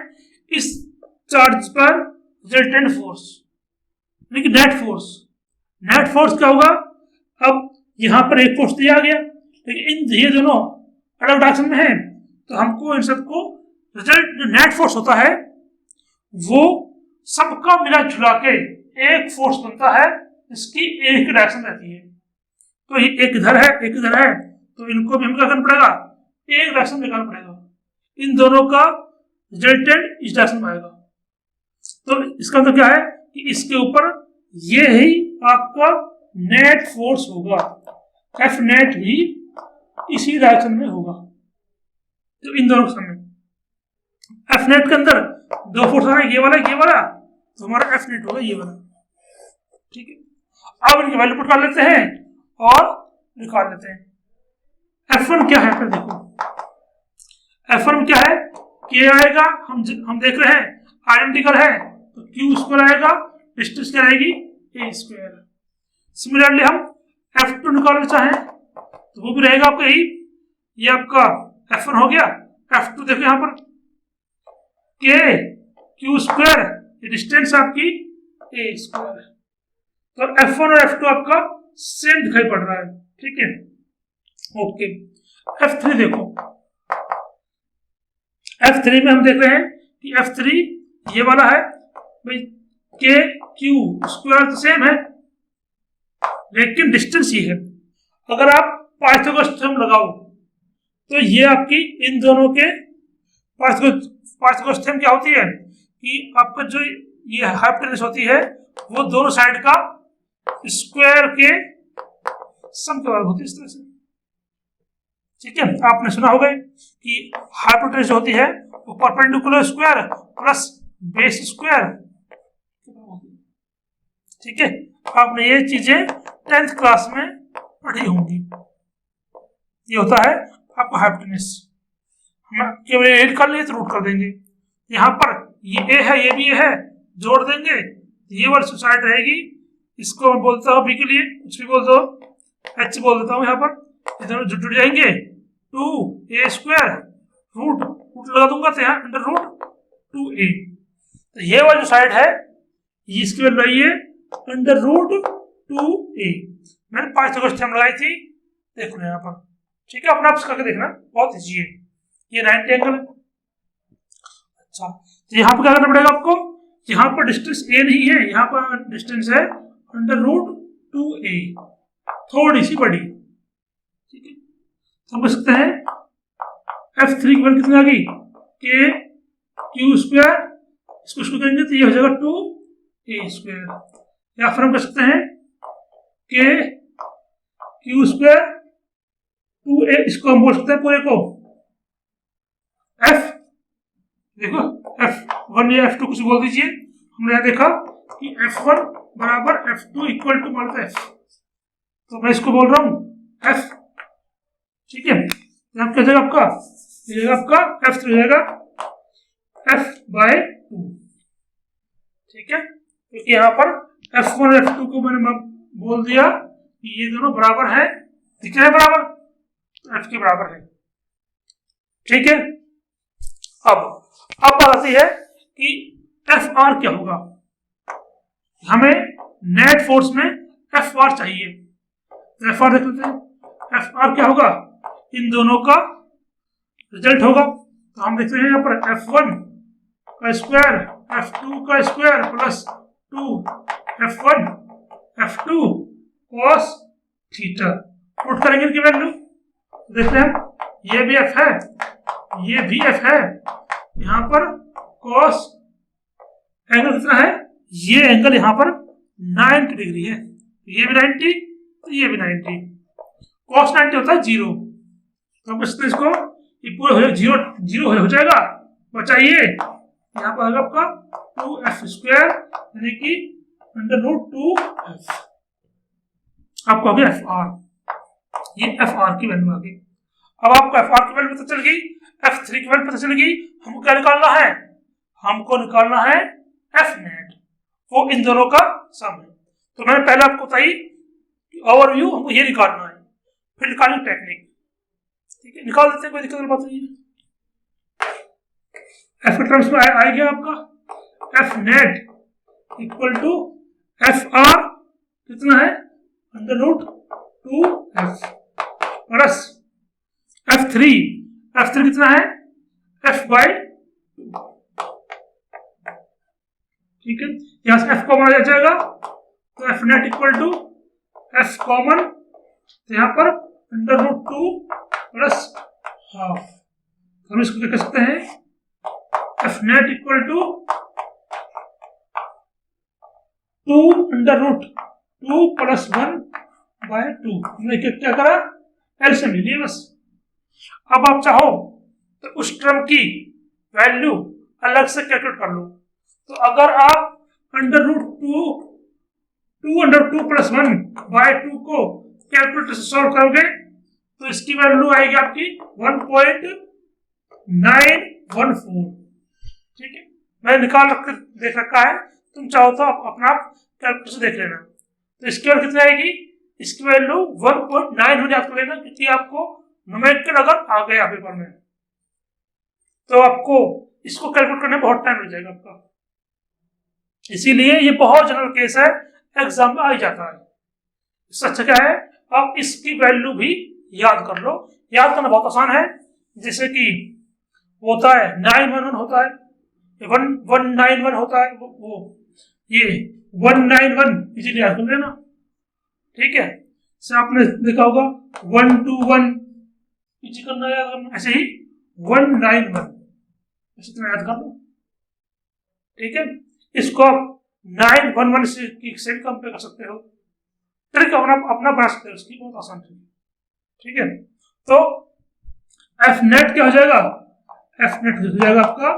इस चार्ज पर रिजल्टेंट फोर्स, लेकिन नेट फोर्स। नेट फोर्स क्या होगा, अब यहां पर एक फोर्स दिया गया, लेकिन ये दोनों अलग डायरेक्शन में है, तो हमको इन सबको रिजल्ट जो नेट फोर्स होता है वो सबका मिला जुला के एक फोर्स बनता है, इसकी एक ही डायरेक्शन रहती है। तो ये एक इधर है एक इधर है, तो इनको भी हमें क्या करना पड़ेगा, एक डायरेक्शन निकालना पड़ेगा, इन दोनों का रिजल्टेंट इस डायरेक्शन में आएगा। तो इसका मतलब क्या है कि इसके ऊपर ये ही आपका नेट फोर्स होगा, F नेट भी इसी डायरेक्शन में होगा, तो इन दोनों के सामने। एफ नेट के अंदर दो फोर्स आ रहा है, ये वाला, तो हमारा एफ नेट होगा ये वाला। ठीक है, अब इनकी वैल्यू पुट कर लेते हैं और निकाल लेते हैं। F1 क्या है फिर देखो, F1 में क्या है, K आएगा, हम देख रहे हैं आइडेंटिकल है तो Q स्क्वायर आएगा, डिस्टेंस क्या रहेगी A स्क्वायर। सिमिलरली हम F2 निकालना चाहें तो वो भी रहेगा आपका यही, ये आपका F1 हो गया, F2 देखो यहाँ पर K Q स्क्वायर, ये डिस्टेंस आपकी A स्क्वायर। तो F1 और F2 आपका सेम दिखाई पड़ रहा है। ठीक है, ओके। F3 देखो, F3 में हम देख रहे हैं कि F3 ये वाला है भाई, K Q स्क्वायर तो सेम है लेकिन डिस्टेंस ये है। अगर आप पाइथागोरस थ्योरम लगाओ तो ये आपकी इन दोनों के पाइथागोरस थ्योरम क्या होती है कि आपका जो ये हाइपोटेन्यूस होती है वो दोनों साइड का स्क्वायर के सम के बराबर होती है, इस तरह से। ठीक है, आपने सुना होगा कि हाइपोटेन्यूस होती है वो perpendicular square plus base square. ठीक है, आपने ये चीजें 10th क्लास में पढ़ी होंगी। ये होता है आपका हाइपोटेन्यूस। हम केवल एड कर लिए तो रूट कर देंगे। यहाँ पर ये ए है, ये भी ए है, जोड़ देंगे ये वाली साइड रहेगी, इसको मैं बोलता हूँ बी के लिए कुछ भी बोल दो, एच बोल देता हूँ यहाँ पर, ये दोनों जुड़ जाएंगे 2a स्क्वायर रूट लगा दूंगा तो यहाँ अंडर रूट 2a। तो ये वाली जो साइड है ये इसकी वैल्यू आई है अंडर रूट 2a। मैंने पाइथागोरस थ्योरम लगाई थी, देख लो यहाँ पर। ठीक है, अपना आप करके देखना, बहुत ईजी है। ये 90 एंगल है। अच्छा, तो यहाँ पर क्या करना पड़ेगा आपको, यहाँ पर डिस्टेंस a नहीं है, यहाँ पर डिस्टेंस है अंडर रूट 2a, थोड़ी सी बड़ी। ठीक है, हम कह सकते हैं F3 की वैल्यू कितनी आ गई, K Q स्क्वायर, इसको शुरू करेंगे तो ये हो जाएगा 2a स्क्वायर। या फिर हम कह सकते हैं K Q स्क्वायर 2a, इसको हम बोल सकते हैं पूरे को F, देखो F1 या F2 कुछ बोल दीजिए। हमने यहाँ देखा कि F1 बराबर F2 इक्वल टू मान F, तो मैं इसको बोल रहा हूँ F। ठीक है, यहाँ क्या जाएगा आपका, ये जाएगा आपका F3 जाएगा F/2। ठीक है, क्योंकि यहाँ पर F1 और F2 को मैंने बोल दिया कि ये दोनों बराबर है, दिख रहे हैं बराबर, तो F के बराबर है। ठीक है, अब बात आती है कि FR क्या होगा। हमें नेट फोर्स में FR चाहिए, तो FR देख लेते हैं। FR क्या होगा, इन दोनों का रिजल्ट होगा। तो हम देखते हैं यहाँ पर F1 का स्क्वायर F2 का square plus 2 F1 F2 cos theta. Put करेंगे इनकी वैल्यू, देखते हैं ये भी F है, ये भी F है। यहाँ पर cos एंगल कितना है, ये एंगल यहाँ पर 90 डिग्री है, ये भी 90 तो ये भी 90। cos 90 होता है 0, तो हम इसको ये पूरा हो जाएगा 0 हो जाएगा। बचाइए, यहाँ पर आएगा आपका 2f स्क्वायर यानी कि अंडर रूट 2f। आपको आ गया FR, ये FR की वैल्यू आ गई। अब आपको FR की वैल्यू पता चल गई, F3 की वैल्यू पता चल गई। हमको क्या निकालना है, हमको निकालना है F नेट, वो इन दोनों का सम है। तो मैंने पहले आपको बताई ओवरव्यू, हमको ये निकालना है, फिर निकालनी टेक्निक। ठीक है, निकाल देते हैं, कोई दिक्कत वाली बात नहीं है। F के टर्म्स में आ गया आपका F net equal to FR कितना है under root 2f plus F3 कितना है F/2। ठीक है, यहां से F कॉमन आ जाएगा तो F net equal to F common, तो यहाँ पर अंडर रूट 2 प्लस हाफ। हम इसको क्या कह सकते हैं, F net equal to 2 under root 2 plus 1/2। हमने क्या करा, एलसीएम ले लिया बस। अब आप चाहो तो उस टर्म की वैल्यू अलग से कैलकुलेट कर लो। तो अगर आप √2 को कैलकुलेटर से सॉल्व करोगे तो इसकी वैल्यू आएगी आपकी 1.914। ठीक है, मैंने निकाल रख देख रखा है, तुम चाहो तो आप अपना कैलकुलेटर से देख लेना। तो इसकी वैल्यू कितनी आएगी, इसकी वैल्यू 1.9 होने याद कर लेना, क्योंकि आपको न्यूमेरिकल अगर आ गया पेपर में तो आपको इसको कैलकुलेट करने में बहुत टाइम लग जाएगा आपका। इसीलिए ये बहुत जनरल केस है, एग्जाम में आ ही जाता है। इससे अच्छा क्या है, आप इसकी वैल्यू भी याद कर लो। याद करना बहुत आसान है, जैसे कि होता है 911 होता है, 191 होता है, वो ये 191 इजीली याद कर लेना। ठीक है, से आपने देखा होगा 121 इजी करना याद करना, ऐसे ही 191 इसी तरह याद कर लो। ठीक है, इसको आप 911 से भी कंपेयर कर सकते हो, ट्रिक अपना बना सकते हो, उसकी बहुत आसान ट्रिक। ठीक है, तो एफ नेट क्या हो जाएगा, एफ नेट हो जाएगा आपका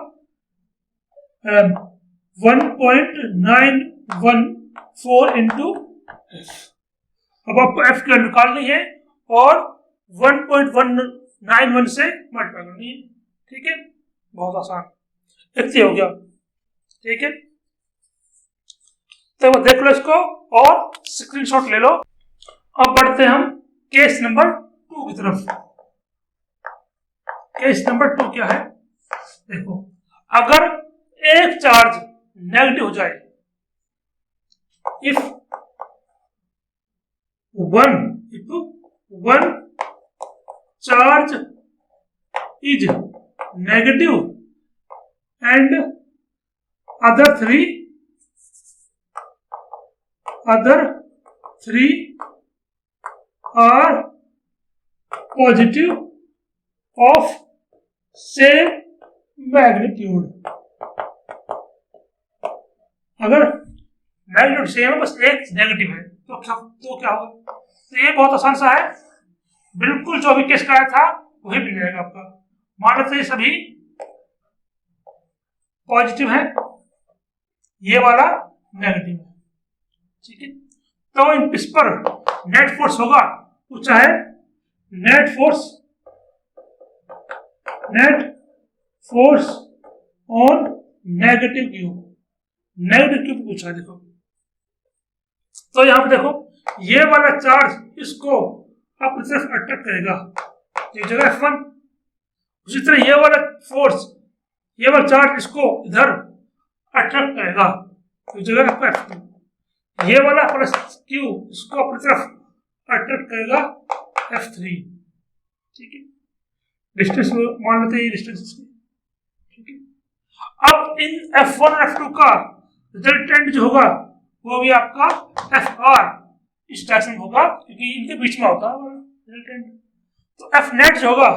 1.914 इंटू एफ। अब आपको एफ की वैल्यू निकालनी है और 1.191 से मल्टीप्लाई करनी है। ठीक है, बहुत आसान, इतना हो गया। ठीक है, तो देख लो इसको और स्क्रीनशॉट ले लो। अब बढ़ते हम केस नंबर 2 की तरफ। केस नंबर 2 क्या है, देखो, अगर एक चार्ज नेगेटिव हो जाए, if one charge is negative and other three are positive of same magnitude। अगर मैग्नीट्यूड सेम है, बस एक नेगेटिव है, तो क्या होगा। तो ये बहुत आसान सा है, बिल्कुल जो भी केस कराया था वही मिल जाएगा आपका। मान लेते हैं सभी पॉजिटिव है, ये वाला नेगेटिव है। ठीक है, तो इस पर नेट फोर्स होगा, पूछा है net force on negative cube पूछा है। देखो, तो यहां पे देखो, ये वाला चार्ज इसको अपनी तरफ अट्रैक्ट करेगा, ये जगह F1। उसी तरह ये वाला फोर्स, ये वाला चार्ज इसको इधर अट्रैक्ट करेगा, तो जगह F2। ये वाला प्लस Q इसको अपनी तरफ अट्रैक्ट करेगा F3। ठीक है, डिस्टेंस मान लेते हैं ये डिस्टेंस इसकी। ठीक है, अब इन F1 और F2 का रिजल्टेंट जो होगा वो भी आपका FR इस डायरेक्शन होगा, क्योंकि इनके बीच में होता है रिजल्टेंट। तो F नेट जो होगा,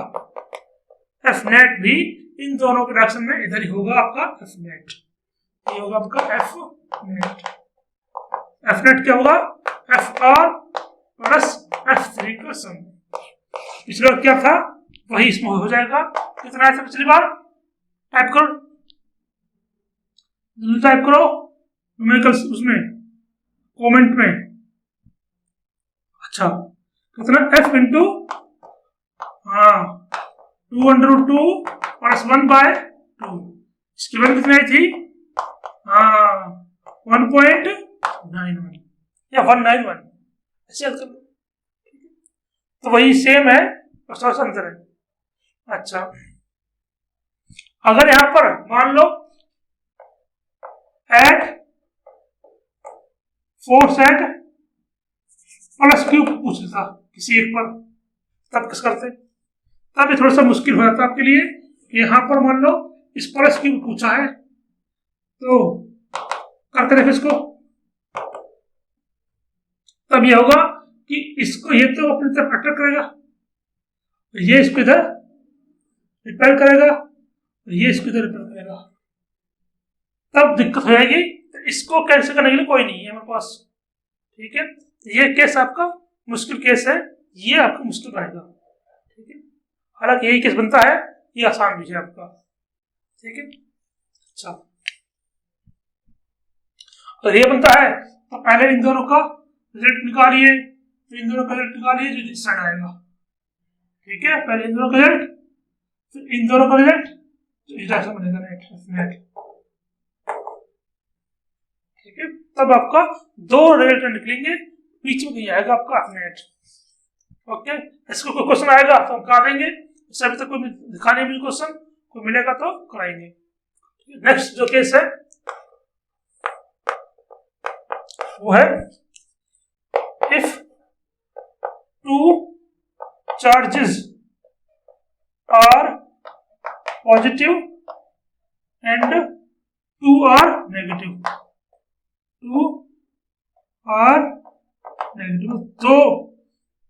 F नेट भी इन दोनों के डायरेक्शन में इधर ही होगा आपका F नेट। ये होगा आपका F नेट। F नेट क्या होगा, FR प्लस F3 का सम। पिछले बार क्या था वही इसमें हो जाएगा। कितना आया था पिछली बार, टाइप करो न्यूमेरिकल उसमें कमेंट में। अच्छा, कितना F इंटू 2√2 प्लस 1/2, इसकी वैल्यू कितनी आई थी, 1.91 या 191, ऐसे याद कर लो। तो वही सेम है, बस थोड़ा सा अंतर है। अच्छा, अगर यहां पर मान लो eight force eight plus cube पूछ लेता किसी एक पर, तब किस करते, तब ये थोड़ा सा मुश्किल हो जाता आपके लिए। यहां पर मान लो इस प्लस क्यूब पूछा है, तो करके देखो इसको, तब ये होगा कि इसको ये तो अपनी तरफ अट्रैक्ट करेगा, ये इसको इधर रिपेल करेगा, ये इसको इधर रिपेल करेगा, तब दिक्कत हो जाएगी। तो इसको कैंसिल करने के लिए कोई नहीं है हमारे पास। ठीक है, ये केस आपका मुश्किल केस है, ये आपका मुश्किल रहेगा। ठीक है, हालांकि यही केस बनता है, ये आसान भी है आपका। ठीक है, अच्छा, तो ये बनता है तो पहले इन दोनों का रिजल्ट निकालिए, तो इन दोनों का रिजल्ट निकालिए जो इस साइड आएगा। ठीक है, पहले इन दोनों का रिजल्ट, फिर इन दोनों का रिजल्ट, तो इस डायरेक्शन बनेगा नेट। ठीक है, तब आपका दो रिजल्ट निकलेंगे, बीच में नहीं आएगा आपका नेट। ओके, इसको कोई क्वेश्चन आएगा तो हम करा देंगे, इससे अभी तक कोई दिखाने में क्वेश्चन कोई मिलेगा तो कराएंगे। नेक्स्ट जो केस है वो है if two charges are positive and two are negative, two are negative, दो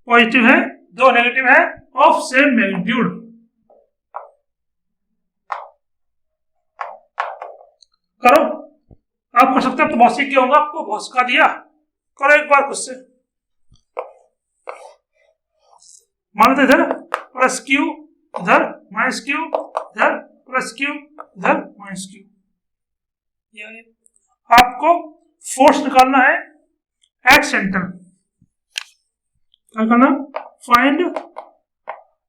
पॉजिटिव है दो नेगेटिव है ऑफ सेम मैग्नीट्यूड। करो, आप कर सकते हैं, तो बहुत सीख गया होगा, आपको बहुत सिखा दिया। करो एक बार खुद से। मान लेते इधर प्लस क्यू, इधर माइनस क्यू, इधर प्लस क्यू, इधर माइनस क्यू। आपको फोर्स निकालना है एट सेंटर। क्या करना? Find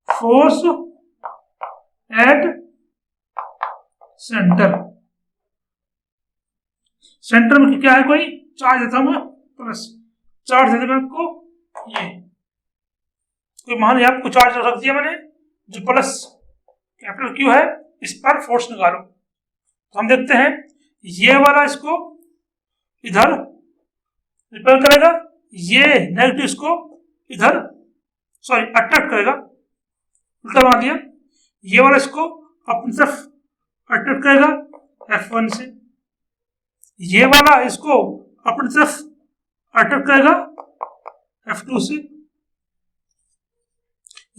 force at centre. Centre में क्या है, कोई चार्ज देता हूं मैं, प्लस चार्ज देते मैं आपको, ये कोई मान लिया आपको चार्ज रख दिया मैंने जो प्लस कैपिटल क्यू है, इस पर फोर्स निकालो। तो हम देखते हैं ये वाला इसको इधर रिपेल करेगा, ये नेगेटिव इसको इधर सॉरी अट्रैक्ट करेगा, उल्टा बना दिया। ये वाला इसको अपनी तरफ अट्रैक्ट करेगा F1 से, ये वाला इसको अपनी तरफ अट्रैक्ट करेगा F2 से,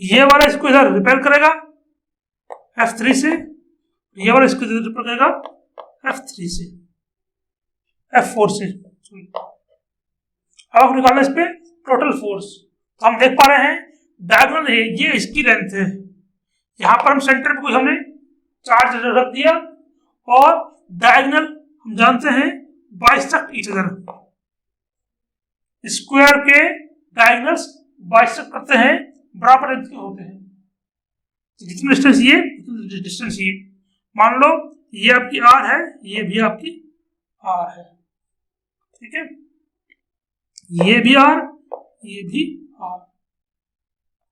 ये वाला इसको इधर रिपेल करेगा F3 से, ये वाला इसको इधर रिपेल करेगा F3 से, F4 से। अब आप निकालना इस पे टोटल फोर्स। तो हम देख पा रहे हैं डायगोनल है, ये इसकी लेंथ है, यहां पर हम सेंटर पे कुछ हमने चार्ज रख दिया, और डायगोनल हम जानते हैं बाइसेक्ट ईच अदर, स्क्वायर के डायगोनल्स बाइसेक्ट करते हैं, बराबर लेंथ के होते हैं। तो जितनी डिस्टेंस ये उतनी डिस्टेंस ये, मान लो ये आपकी R है, ये भी आपकी R है। ठीक है, ये भी R, ये भी R।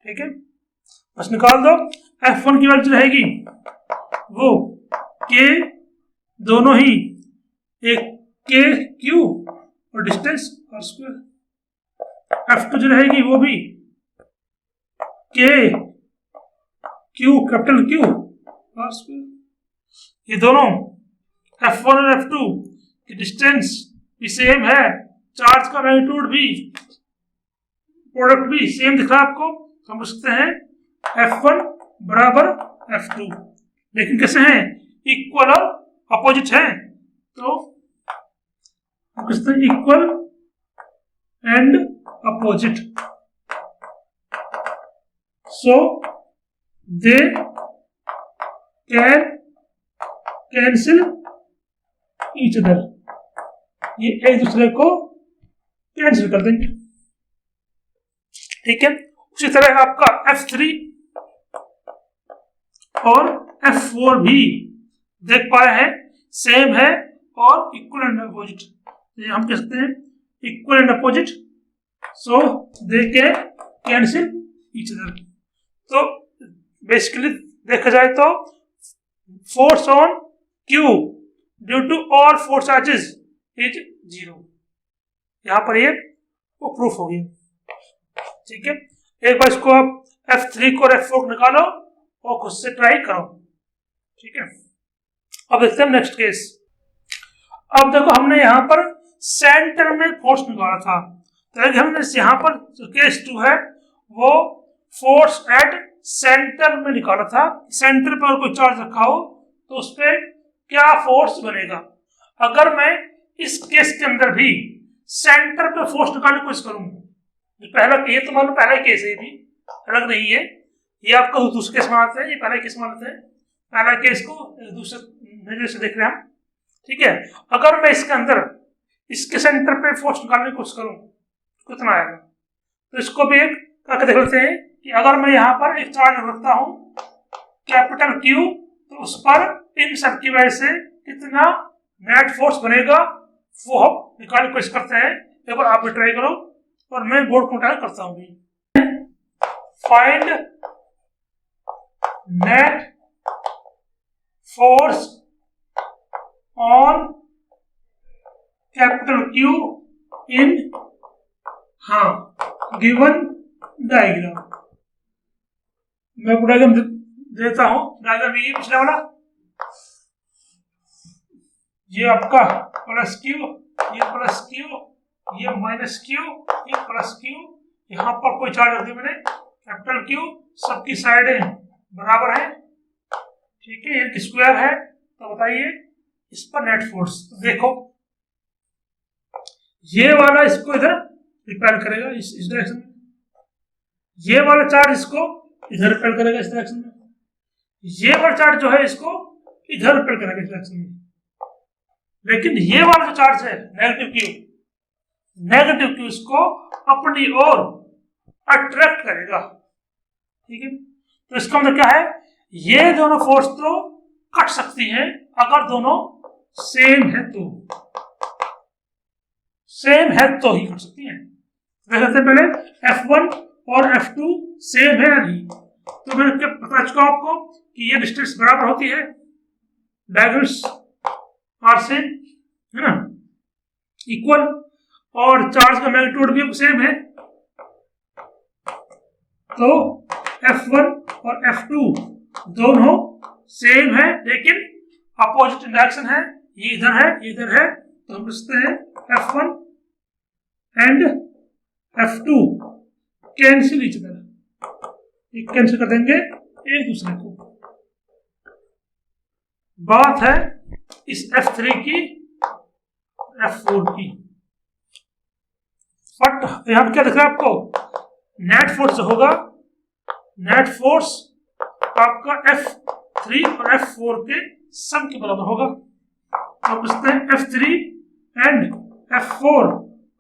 ठीक है, बस निकाल दो। F1 की वैल्यू रहेगी वो K, दोनों ही एक K Q और डिस्टेंस R स्क्वायर। F2 जो रहेगी वो भी K Q capital Q R square. ये दोनों F1 और F2 की डिस्टेंस भी सेम है, चार्ज का मैग्नीट्यूड भी, प्रोडक्ट भी सेम दिख रहा है आपको, तो हम लिख सकते हैं F1 बराबर F2। लेकिन कैसे हैं? इक्वल और अपोजिट हैं, तो हम कहते हैं equal and opposite, so they can cancel each other, ये एक दूसरे को कैंसिल कर देंगे। ठीक है, उसी तरह आपका F3 और F4 भी देख पा रहे हैं सेम है और इक्वल एंड अपोजिट, हम कह सकते हैं equal and opposite, so they can cancel each other. तो बेसिकली देखा जाए तो force on Q due to all four charges is 0, यहां पर ये वो प्रूफ हो गया। ठीक है, एक बार इसको आप F3 को और F4 को निकालो और खुद से ट्राई करो। ठीक है, अब देखते हैं नेक्स्ट केस। अब देखो हमने यहां पर सेंटर में फोर्स निकाला था, तो हमने यहां पर केस 2 है वो फोर्स एट सेंटर में निकाला था। सेंटर पर कोई चार्ज रखा हो तो उस पर क्या फोर्स बनेगा। अगर मैं इस केस के अंदर भी सेंटर पे फोर्स निकालने की कोशिश करूं, पहला ये तो मान लो पहला केस है, भी अलग नहीं है, ये आपका दूसरे केस मानते हैं, ये पहला केस मानते हैं। पहला केस को दूसरे नजर से देख रहे हैं हम, ठीक है। अगर मैं इसके अंदर इसके सेंटर पे फोर्स निकालने की कोशिश करूं कितना आएगा, तो इसको भी एक करके देख लेते हैं कि अगर मैं यहाँ पर एक चार्ज रखता हूं कैपिटल Q, तो उस पर इन सब की वजह से कितना नेट फोर्स बनेगा वो हम निकालने की कोशिश करते हैं। एक बार आप भी ट्राई करो और मैं बोर्ड को ट्राई करता हूँ। Find net force on capital Q in given diagram. मैं डायग्राम देता हूं। डायग्राम ये पिछला वाला, ये आपका प्लस Q, ये प्लस Q, ये माइनस Q, ये प्लस Q। यहां पर कोई चार्ज रख दिया मैंने कैपिटल Q, सबकी साइडें बराबर है, ठीक है, ये स्क्वायर है। तो बताइए इस पर नेट फोर्स। तो देखो ये वाला इसको इधर रिपेल करेगा इस डायरेक्शन में, ये वाला चार्ज इसको इधर रिपेल करेगा इस डायरेक्शन में, ये वाला चार्ज जो है इसको इधर रिपेल करेगा इस डायरेक्शन में। लेकिन ये वाला जो चार्ज है नेगेटिव Q इसको अपनी ओर अट्रैक्ट करेगा, ठीक है। तो इसका मतलब क्या है, ये दोनों फोर्स तो कट सकती हैं अगर दोनों सेम है तो, सेम है तो ही कट सकती हैं। देख लेते हैं पहले F1 और F2 सेम है या नहीं। तो मैंने क्या बता चुका आपको कि ये डिस्टेंस बराबर होती है, डायगोनल्स आर सेम है ना, इक्वल, और चार्ज का मैग्नीट्यूड भी सेम है। तो F1 और F2 दोनों सेम है लेकिन अपोजिट डायरेक्शन है, ये इधर है ये इधर है। तो हम लिखते हैं F1 and F2 cancel each other, cancel कर देंगे एक दूसरे को। बात है इस F3 की F4 की, बट यहां क्या दिख रहा है आपको, नेट फोर्स होगा, नेट फोर्स आपका F3 और F4 के सम के बराबर होगा। तो पूछते हैं F3 and F4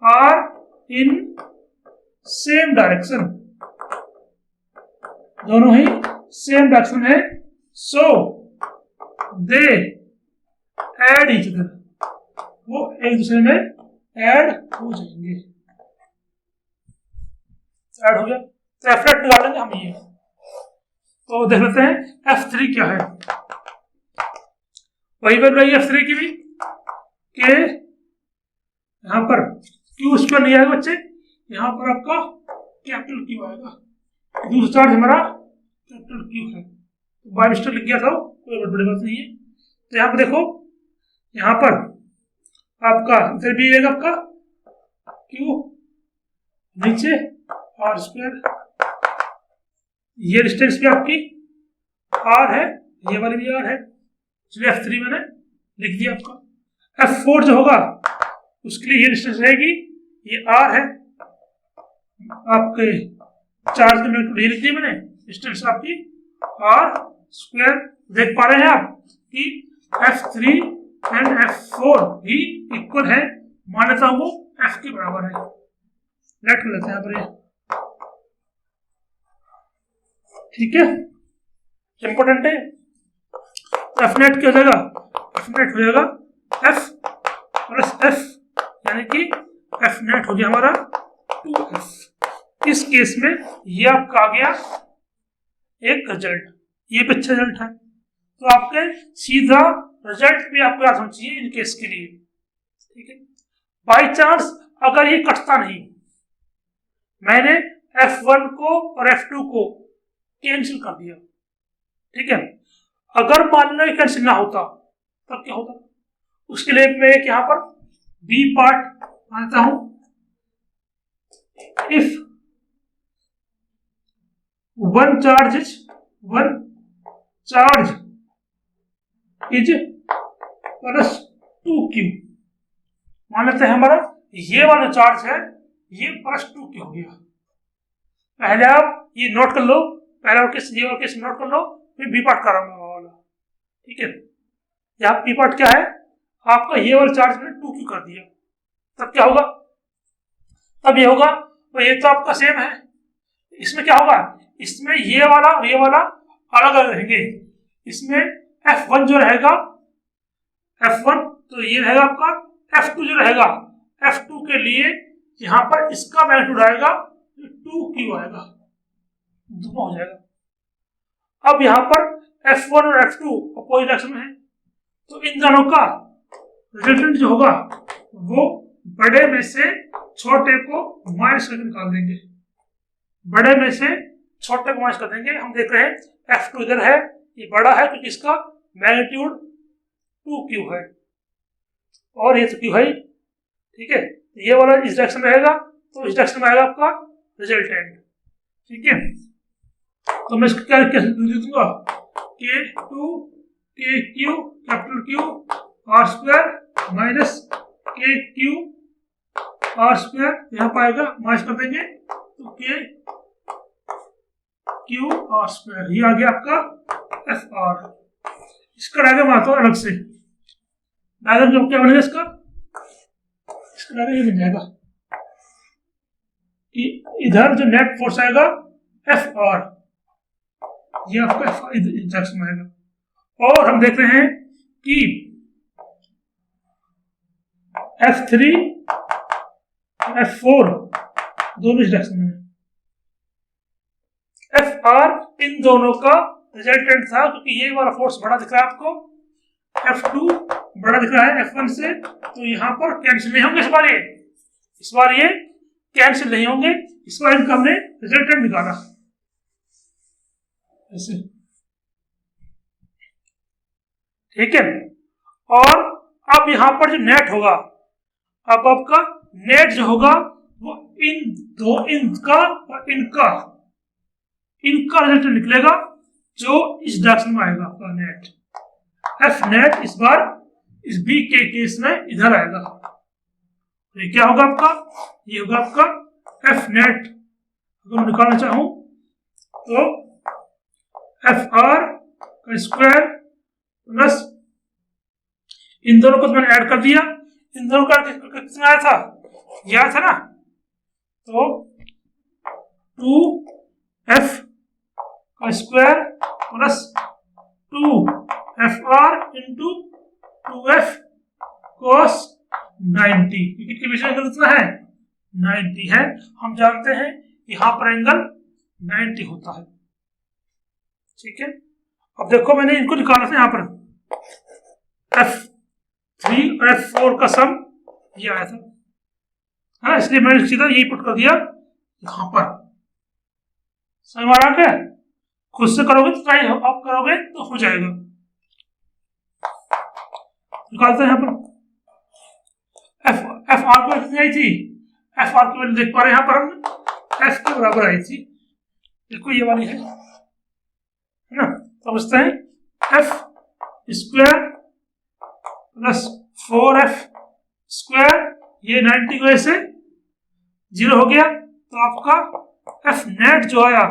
are in same direction, दोनों ही सेम डायरेक्शन है, so they add each other, वो एक दूसरे में ऐड हो जाएंगे। ऐड हो गया तो F नेट निकालेंगे हम ये। तो देख लेते हैं F3 क्या है, वही वैल्यू आई F3 की भी कि यहां पर Q स्क्वायर नहीं आएगा बच्चे, यहां पर आपका कैपिटल Q आएगा, दूसरा चार्ज हमारा कैपिटल Q है। तो बाय मिस्टेक लिख गया था, कोई बड़ी बात नहीं है। तो यहां पर देखो, यहां पर आपका इधर भी आएगा आपका Q, नीचे R स्क्वायर, ये डिस्टेंस भी आपकी R है, ये वाली भी R है, इसलिए F3 मैंने लिख दिया आपका। F4 जो होगा उसके लिए ये डिस्टेंस रहेगी, ये R है, आपके चार्ज के मैग्नीट्यूड ये लिख दिया मैंने, डिस्टेंस आपकी R स्क्वायर। देख पा रहे हैं आप कि F3 एंड F4 भी इक्वल है, मान लेता हूं वो F के बराबर है। लेट कर लेते हैं यहाँ पर ये, ठीक है, इंपॉर्टेंट है। F नेट क्या हो जाएगा, F नेट हो जाएगा F प्लस F, यानी कि F नेट हो गया हमारा 2F। इस केस में ये आपका आ गया एक रिजल्ट, ये भी अच्छा रिजल्ट है। तो आपके सीधा रिजल्ट भी आपको याद होना चाहिए इन केस के लिए, ठीक है। बाई चांस अगर ये कटता नहीं, मैंने F1 को और F2 को कैंसिल कर दिया, ठीक है, अगर मान लो कैंसिल ना होता तब क्या होता, उसके लिए मैं एक यहां पर बी पार्ट मानता हूं। If one charge is plus 2Q, मान लेते हैं हमारा ये वाला चार्ज है ये प्लस 2Q हो गया। पहले आप ये नोट कर लो, पहला ये वाला केस नोट कर लो, फिर बी पार्ट कर रहा हूं वाला, ठीक है। यहाँ बी पार्ट क्या है, आपका ये वाला चार्ज मैंने 2q कर दिया, तब क्या होगा, तब ये होगा, तो ये तो आपका सेम है। इसमें क्या होगा, इसमें ये वाला और ये वाला अलग अलग रहेंगे। इसमें F1 जो रहेगा, F1 तो ये रहेगा आपका, F2 जो रहेगा, F2 के लिए यहाँ पर इसका मैग्नीट्यूड आएगा 2q आएगा, दोनों हो जाएगा। अब यहाँ पर F1 और F2 अपोजिट डायरेक्शन में है, तो इन दोनों का रिजल्टेंट जो होगा वो बड़े में से छोटे को माइनस करके निकाल देंगे, बड़े में से छोटे को माइनस कर देंगे। हम देख रहे हैं F2 इधर है, ये बड़ा है क्योंकि इसका मैग्नीट्यूड 2q है और ये तो q है, ठीक है। ये वाला इस डायरेक्शन में रहेगा, तो इस डायरेक्शन में आएगा आपका रिजल्टेंट, ठीक है। तो मैं इसको क्या दे दूंगा, K2 KQ capital Q R square minus KQ R square, यहाँ पाएगा माइनस कर देंगे तो KQ R स्क्वायर, ये आ गया आपका FR। इसका डायग्राम आता है अलग से, डायग्राम क्या बनेगा इसका डायग्राम ये बन जाएगा कि इधर जो नेट फोर्स आएगा FR, ये आपका FR डायरेक्शन में आएगा। और हम देख रहे हैं कि F3 F4 दोनों इस डायरेक्शन में, FR इन दोनों का रिजल्टेंट था, क्योंकि ये वाला फोर्स बड़ा दिख रहा है आपको, F2 बड़ा दिख रहा है F1 से, तो यहाँ पर कैंसिल नहीं होंगे इस बार ये कैंसिल नहीं होंगे। इस बार इनका हमने रिजल्टेंट निकाला ऐसे, ठीक है। और अब यहाँ पर जो नेट होगा, अब आपका नेट जो होगा वो इनका और इनका रिजल्टेंट निकलेगा, जो इस डायरेक्शन में आएगा आपका नेट F नेट इस बार इस B के केस में इधर आएगा। ये क्या होगा आपका, ये होगा आपका F नेट। अगर मैं निकालना चाहूं तो FR का स्क्वायर प्लस इन दोनों को तो मैंने ऐड कर दिया, इन दोनों का कितना आया था, ये आया था ना, तो 2F का square plus 2FR into 2F cos 90, क्योंकि विषय एंगल कितना है 90 है, हम जानते हैं यहाँ पर एंगल 90 होता है, ठीक है। अब देखो मैंने इनको निकाला था, यहाँ पर F3 और F4 का सम ये आया था, हाँ, इसलिए मैंने सीधा यही पुट कर दिया यहाँ पर। समझ में आ रहा है, खुद से करोगे तो ट्राई आप करोगे तो हो जाएगा। निकालते हैं यहाँ पर FR को कितनी आई थी, FR की वैल्यू देख पा रहे हैं यहाँ पर हम F के बराबर आई थी, देखो ये वाली है ना, समझते हैं F square plus 4F square, ये 90 की वजह से 0 हो गया, तो आपका F नेट जो आया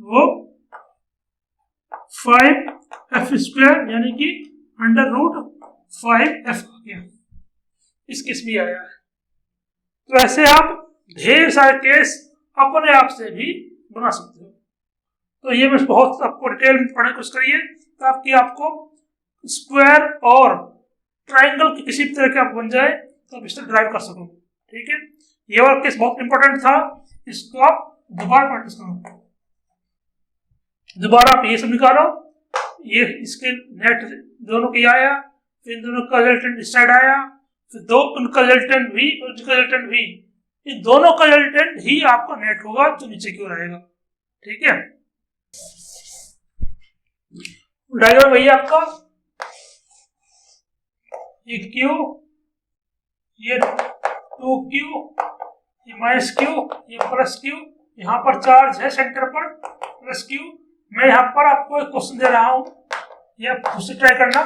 वो 5F स्क्वायर यानी कि √5F आ गया, इस केस में आया है। तो ऐसे आप ढेर सारे केस अपने आप से भी बना सकते हो। तो ये मैं बहुत आपको डिटेल में पढ़ने की कोशिश करिए, ताकि आपको स्क्वायर और ट्राइंगल की किसी तरह के आप बन जाए तो आप इस तरह ड्राइव कर सको, ठीक है। ये वाला केस बहुत इंपॉर्टेंट था, इसको आप दोबारा प्रैक्टिस करो, दोबारा आप ये सब निकालो, ये इसके नेट दोनों के आया, फिर इन दोनों का रिजल्टेंट इस साइड आया, फिर दो उनका रिजल्टेंट भी और इसका रिजल्टेंट भी, इन दोनों का रिजल्टेंट ही आपका नेट होगा जो नीचे की ओर आएगा, ठीक है। डायग्राम वही आपका, ये Q, ये 2Q, ये माइनस Q, ये प्लस Q, यहाँ पर चार्ज है सेंटर पर प्लस Q। मैं यहाँ पर आपको एक क्वेश्चन दे रहा हूँ, ये आप खुद से ट्राई करना।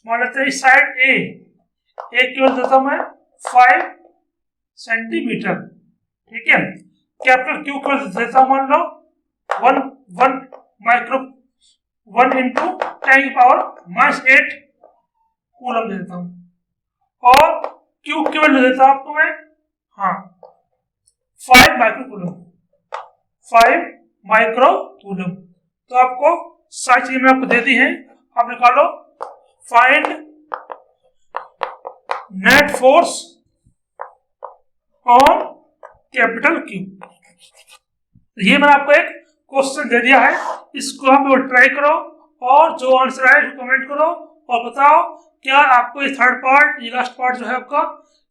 मान लेते हैं इस साइड A की वैल्यू देता हूँ मैं 5 सेंटीमीटर, ठीक है। कैपिटल Q को देता हूँ मान लो 1 इंटू 10⁻⁸ कूलम दे देता हूं और क्यू की वैल्यू देता हूं आपको मैं, हाँ 5 माइक्रो कूलम, 5 माइक्रो कूलम। तो आपको सारी चीजें मैंने आपको दे दी हैं, आप निकालो find net force on capital Q. ये मैंने आपको एक क्वेश्चन दे दिया है, इसको आप ट्राई करो और जो आंसर आए कमेंट करो और बताओ क्या आपको ये थर्ड पार्ट, ये लास्ट पार्ट जो है आपका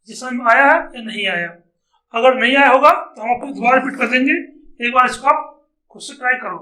जिसमें आया है या नहीं आया। अगर नहीं आया होगा तो हम आपको दोबारा रिपीट कर देंगे, एक बार इसको आप खुद से ट्राई करो।